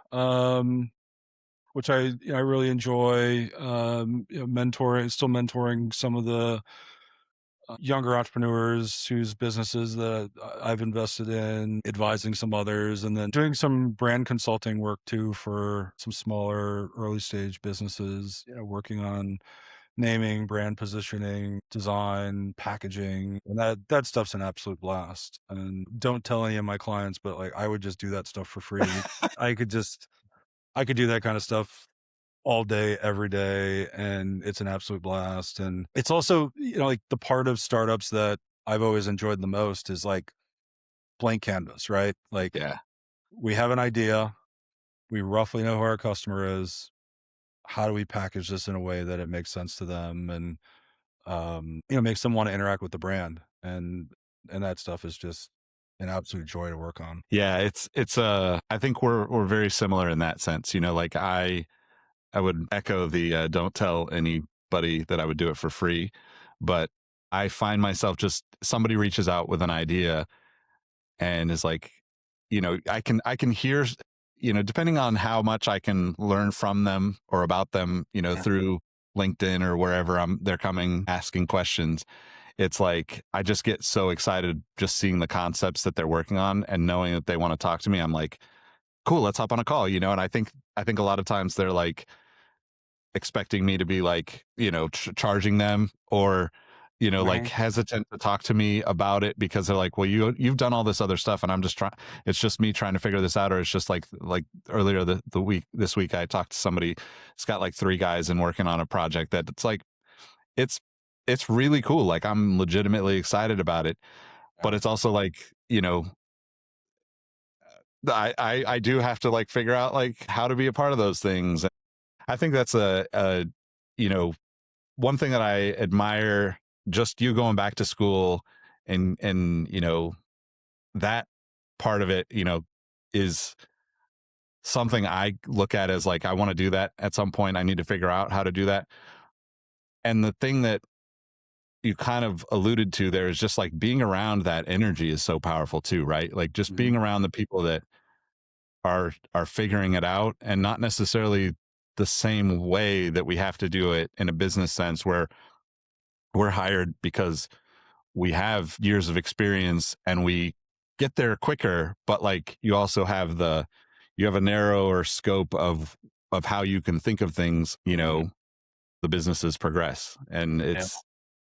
which I really enjoy. Mentoring, still mentoring some of the younger entrepreneurs whose businesses that I've invested in, advising some others, and then doing some brand consulting work too for some smaller early stage businesses, working on naming, brand positioning, design, packaging. And that stuff's an absolute blast. And don't tell any of my clients, but like I would just do that stuff for free. I could just I could do that kind of stuff all day, every day, and it's an absolute blast. And it's also, like the part of startups that I've always enjoyed the most is like blank canvas, right? Like Yeah. we have an idea, we roughly know who our customer is. How do we package this in a way that it makes sense to them and makes them want to interact with the brand? And that stuff is just an absolute joy to work on. Yeah, it's I think we're very similar in that sense. Like I would echo the don't tell anybody that I would do it for free, but I find myself, just somebody reaches out with an idea and is like, I can hear, depending on how much I can learn from them or about them, through LinkedIn or wherever they're coming asking questions. It's like I just get so excited just seeing the concepts that they're working on and knowing that they want to talk to me. I'm like, cool, let's hop on a call, and I think a lot of times they're like expecting me to be like, charging them, or, like Right. hesitant to talk to me about it because they're like, well, you've done all this other stuff and I'm just trying, it's just me trying to figure this out. Or it's just like earlier this week, I talked to somebody, it's got like 3 guys and working on a project that it's like, it's, it's really cool. Like, I'm legitimately excited about it, but it's also like, I do have to like figure out like how to be a part of those things. I think that's a you know one thing that I admire, just you going back to school, and that part of it, is something I look at as like, I want to do that at some point. I need to figure out how to do that. And the thing that you kind of alluded to there is just like being around that energy is so powerful too, right? Like just Mhm. being around the people that are figuring it out, and not necessarily the same way that we have to do it in a business sense, where we're hired because we have years of experience and we get there quicker, but like you have a narrower scope of how you can think of things, Mhm. the businesses progress. And Yeah. it's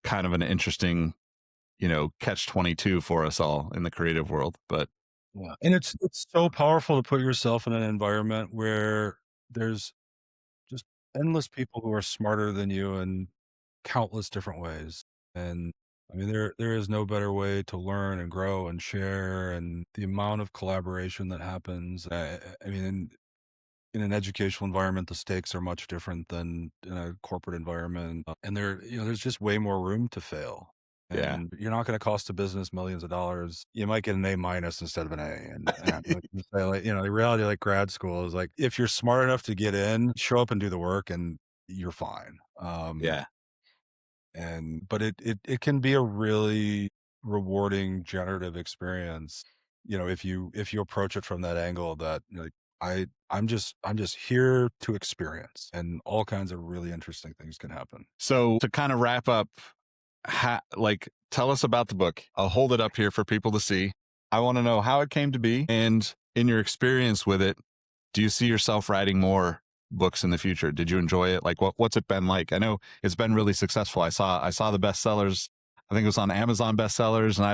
kind of an interesting, catch 22 for us all in the creative world. But Yeah, and it's so powerful to put yourself in an environment where there's just endless people who are smarter than you in countless different ways, and, I mean, there is no better way to learn and grow and share, and the amount of collaboration that happens, I mean, in an educational environment, the stakes are much different than in a corporate environment, and there's just way more room to fail, yeah. and you're not gonna cost a business millions of dollars. You might get an A minus instead of an A, and I like to say, like, the reality, like, grad school is, like, if you're smart enough to get in, show up and do the work, and you're fine. Yeah. And but it can be a really rewarding generative experience, if you approach it from that angle that, like, I'm just here to experience, and all kinds of really interesting things can happen. So to kind of wrap up, tell us about the book. I'll hold it up here for people to see. I want to know how it came to be, and in your experience with it, do you see yourself writing more books in the future? Did you enjoy it? Like, what's it been like? I know it's been really successful. I saw the bestsellers. I think it was on Amazon bestsellers, and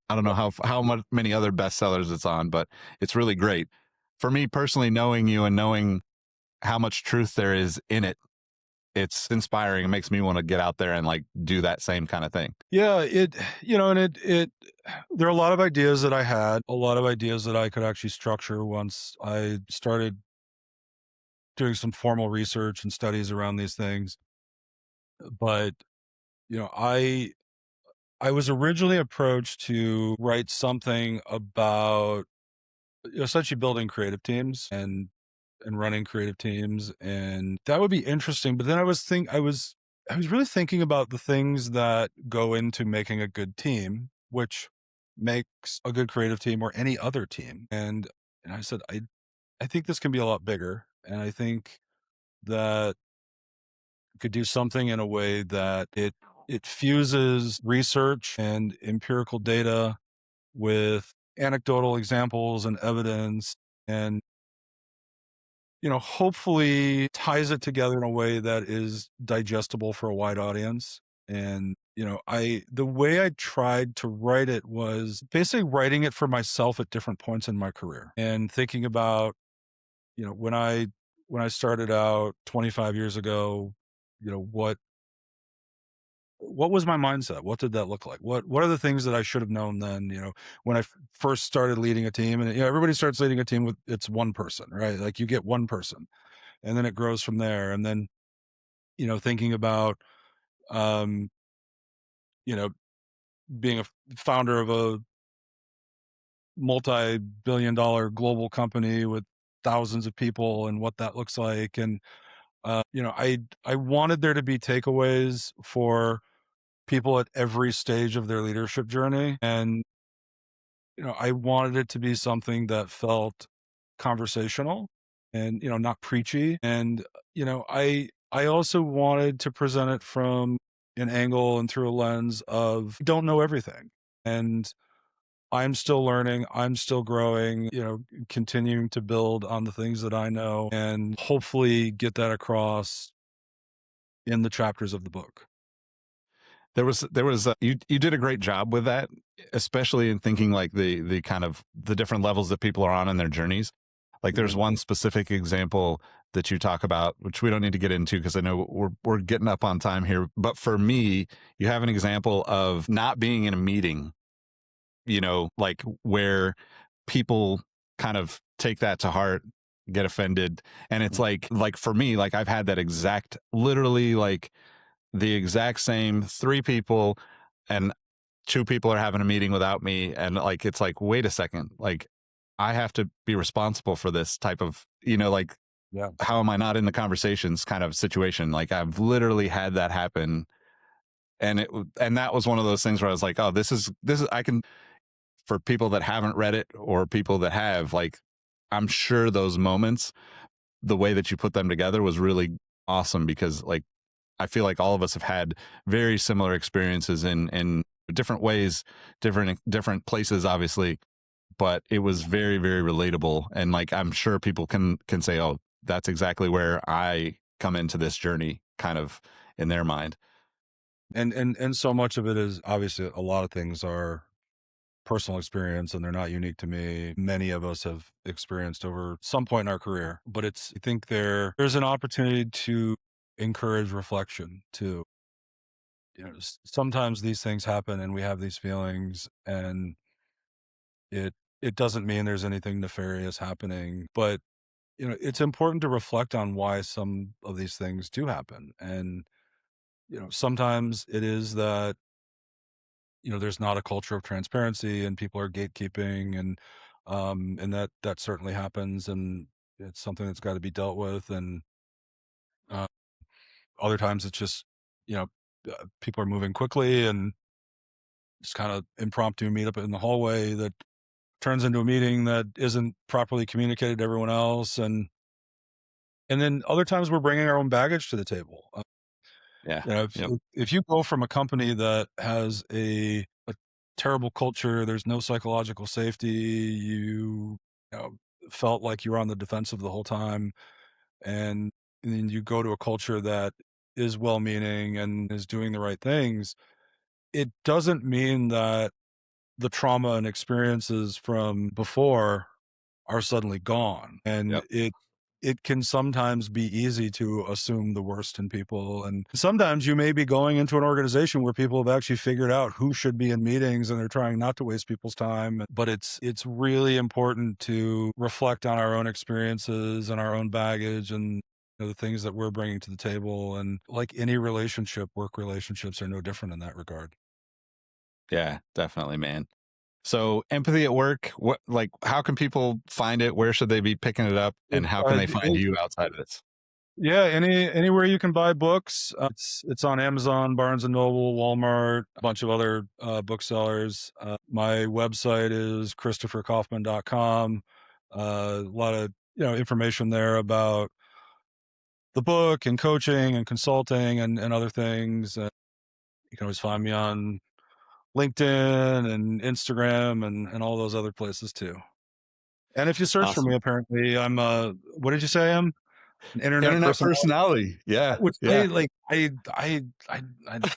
I don't know many other bestsellers it's on, but it's really great. For me personally, knowing you and knowing how much truth there is in it, it's inspiring. It makes me want to get out there and like do that same kind of thing. Yeah, and there are a lot of ideas that I had, a lot of ideas that I could actually structure once I started doing some formal research and studies around these things. But, you know, I was originally approached to write something about essentially building creative teams and running creative teams, and that would be interesting. But then I was really thinking about the things that go into making a good team, which makes a good creative team or any other team. And I said, I think this can be a lot bigger, and I think that could do something in a way that it fuses research and empirical data with anecdotal examples and evidence, and hopefully ties it together in a way that is digestible for a wide audience. And I the way I tried to write it was basically writing it for myself at different points in my career and thinking about, when I started out 25 years ago, what was my mindset? What did that look like? What are the things that I should have known then, when I first started leading a team? And everybody starts leading a team with it's one person, right? Like, you get one person, and then it grows from there. And then, thinking about, um, you know, being a founder of a multi-billion dollar global company with thousands of people and what that looks like. And I wanted there to be takeaways for people at every stage of their leadership journey. And, I wanted it to be something that felt conversational and, not preachy. And, I also wanted to present it from an angle and through a lens of don't know everything. And I'm still learning, I'm still growing, continuing to build on the things that I know and hopefully get that across in the chapters of the book. You did a great job with that, especially in thinking like the kind of the different levels that people are on in their journeys. Like there's Mhm. one specific example that you talk about, which we don't need to get into because I know we're getting up on time here. But for me, you have an example of not being in a meeting, like where people kind of take that to heart, get offended. And it's like for me, like I've had that exact literally like the exact same three people, and two people are having a meeting without me, and like it's like wait a second, like I have to be responsible for this type of, like Yeah. how am I not in the conversations kind of situation. Like I've literally had that happen, and that was one of those things where I was like, oh, this is I can, for people that haven't read it or people that have, like I'm sure those moments, the way that you put them together was really awesome because like I feel like all of us have had very similar experiences in different ways, different places, obviously. But it was very, very relatable, and like I'm sure people can say, "Oh, that's exactly where I come into this journey," kind of. in their mind. And so much of it is obviously a lot of things are personal experience and they're not unique to me. Many of us have experienced over some point in our career, but I think there's an opportunity to encourage reflection too. Sometimes these things happen and we have these feelings, and it it doesn't mean there's anything nefarious happening, but it's important to reflect on why some of these things do happen. And sometimes it is that there's not a culture of transparency and people are gatekeeping, and that certainly happens, and it's something that's got to be dealt with. And uh, other times it's just you know people are moving quickly, and just kind of impromptu meetup in the hallway that turns into a meeting that isn't properly communicated to everyone else. And then other times we're bringing our own baggage to the table. Yeah. If Yep. if you go from a company that has a terrible culture, there's no psychological safety, you know, felt like you were on the defensive the whole time, and, and then you go to a culture that is well-meaning and is doing the right things, it doesn't mean that the trauma and experiences from before are suddenly gone. And Yep. it can sometimes be easy to assume the worst in people. And sometimes you may be going into an organization where people have actually figured out who should be in meetings and they're trying not to waste people's time. But it's really important to reflect on our own experiences and our own baggage and the things that we're bringing to the table. And like any relationship, work relationships are no different in that regard. Yeah, definitely, man. So empathy at work, how can people find it? Where should they be picking it up? It, And how can they find you outside of this? Yeah, anywhere you can buy books. It's on Amazon, Barnes and Noble, Walmart, a bunch of other booksellers. My website is christopherkaufman.com. A lot of information there about the book and coaching and consulting and other things. You can always find me on LinkedIn and Instagram and all those other places too. And if you search for me, Awesome. apparently I'm what did you say? I'm an internet Internet person. personality. Yeah. Which Yeah.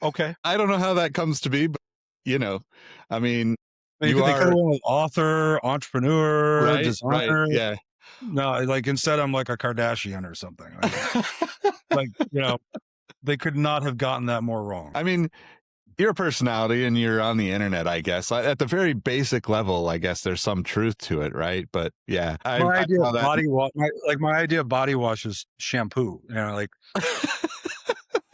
okay. I don't know how that comes to be, but I mean, They you could have are went with author, entrepreneur, right. Right. designer. Yeah. No, like instead I'm like a Kardashian or something. Like, they could not have gotten that more wrong. I mean, you're a personality and you're on the internet, I guess. At the very basic level, I guess there's some truth to it, right? But yeah, My I idea saw of that. body wash, my idea of body wash is shampoo. Like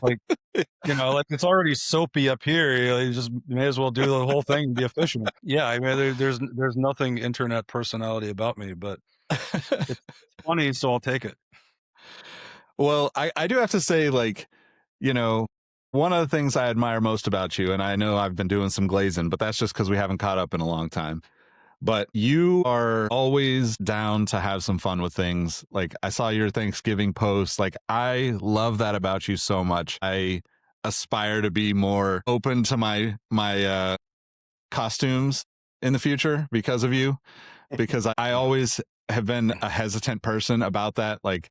like it's already soapy up here. You just may as well do the whole thing and be efficient. Yeah, I mean, there's nothing internet personality about me, but it's funny, so I'll take it. Well, I do have to say, you know, one of the things I admire most about you, and I know I've been doing some glazing, but that's just because we haven't caught up in a long time. But you are always down to have some fun with things. Like I saw your Thanksgiving post. Like I love that about you so much. I aspire to be more open to my costumes in the future because of you, because I always have been a hesitant person about that. Like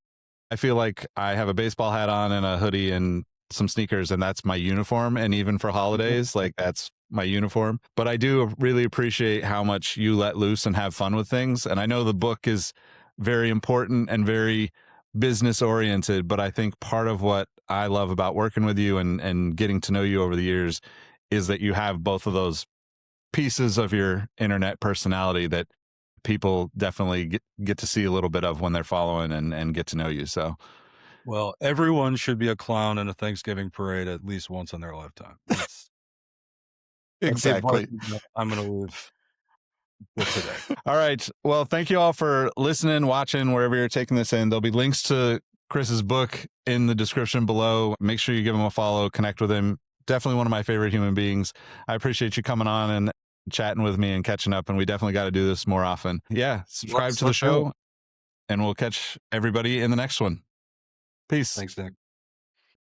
I feel like I have a baseball hat on and a hoodie and some sneakers, and that's my uniform. And even for holidays, like that's my uniform. But I do really appreciate how much you let loose and have fun with things. And I know the book is very important and very business oriented, but I think part of what I love about working with you and getting to know you over the years is that you have both of those pieces of your internet personality that people definitely get to see a little bit of when they're following and get to know you. So Well, everyone should be a clown in a Thanksgiving parade at least once in their lifetime. That's the advice exactly. that I'm going to leave with today. All right. Well, thank you all for listening, watching, wherever you're taking this in. There'll be links to Chris's book in the description below. Make sure you give him a follow, connect with him. Definitely one of my favorite human beings. I appreciate you coming on and chatting with me and catching up. And we definitely got to do this more often. Yeah. Subscribe to the show, and we'll catch everybody in the next one. Peace. Thanks, Nick.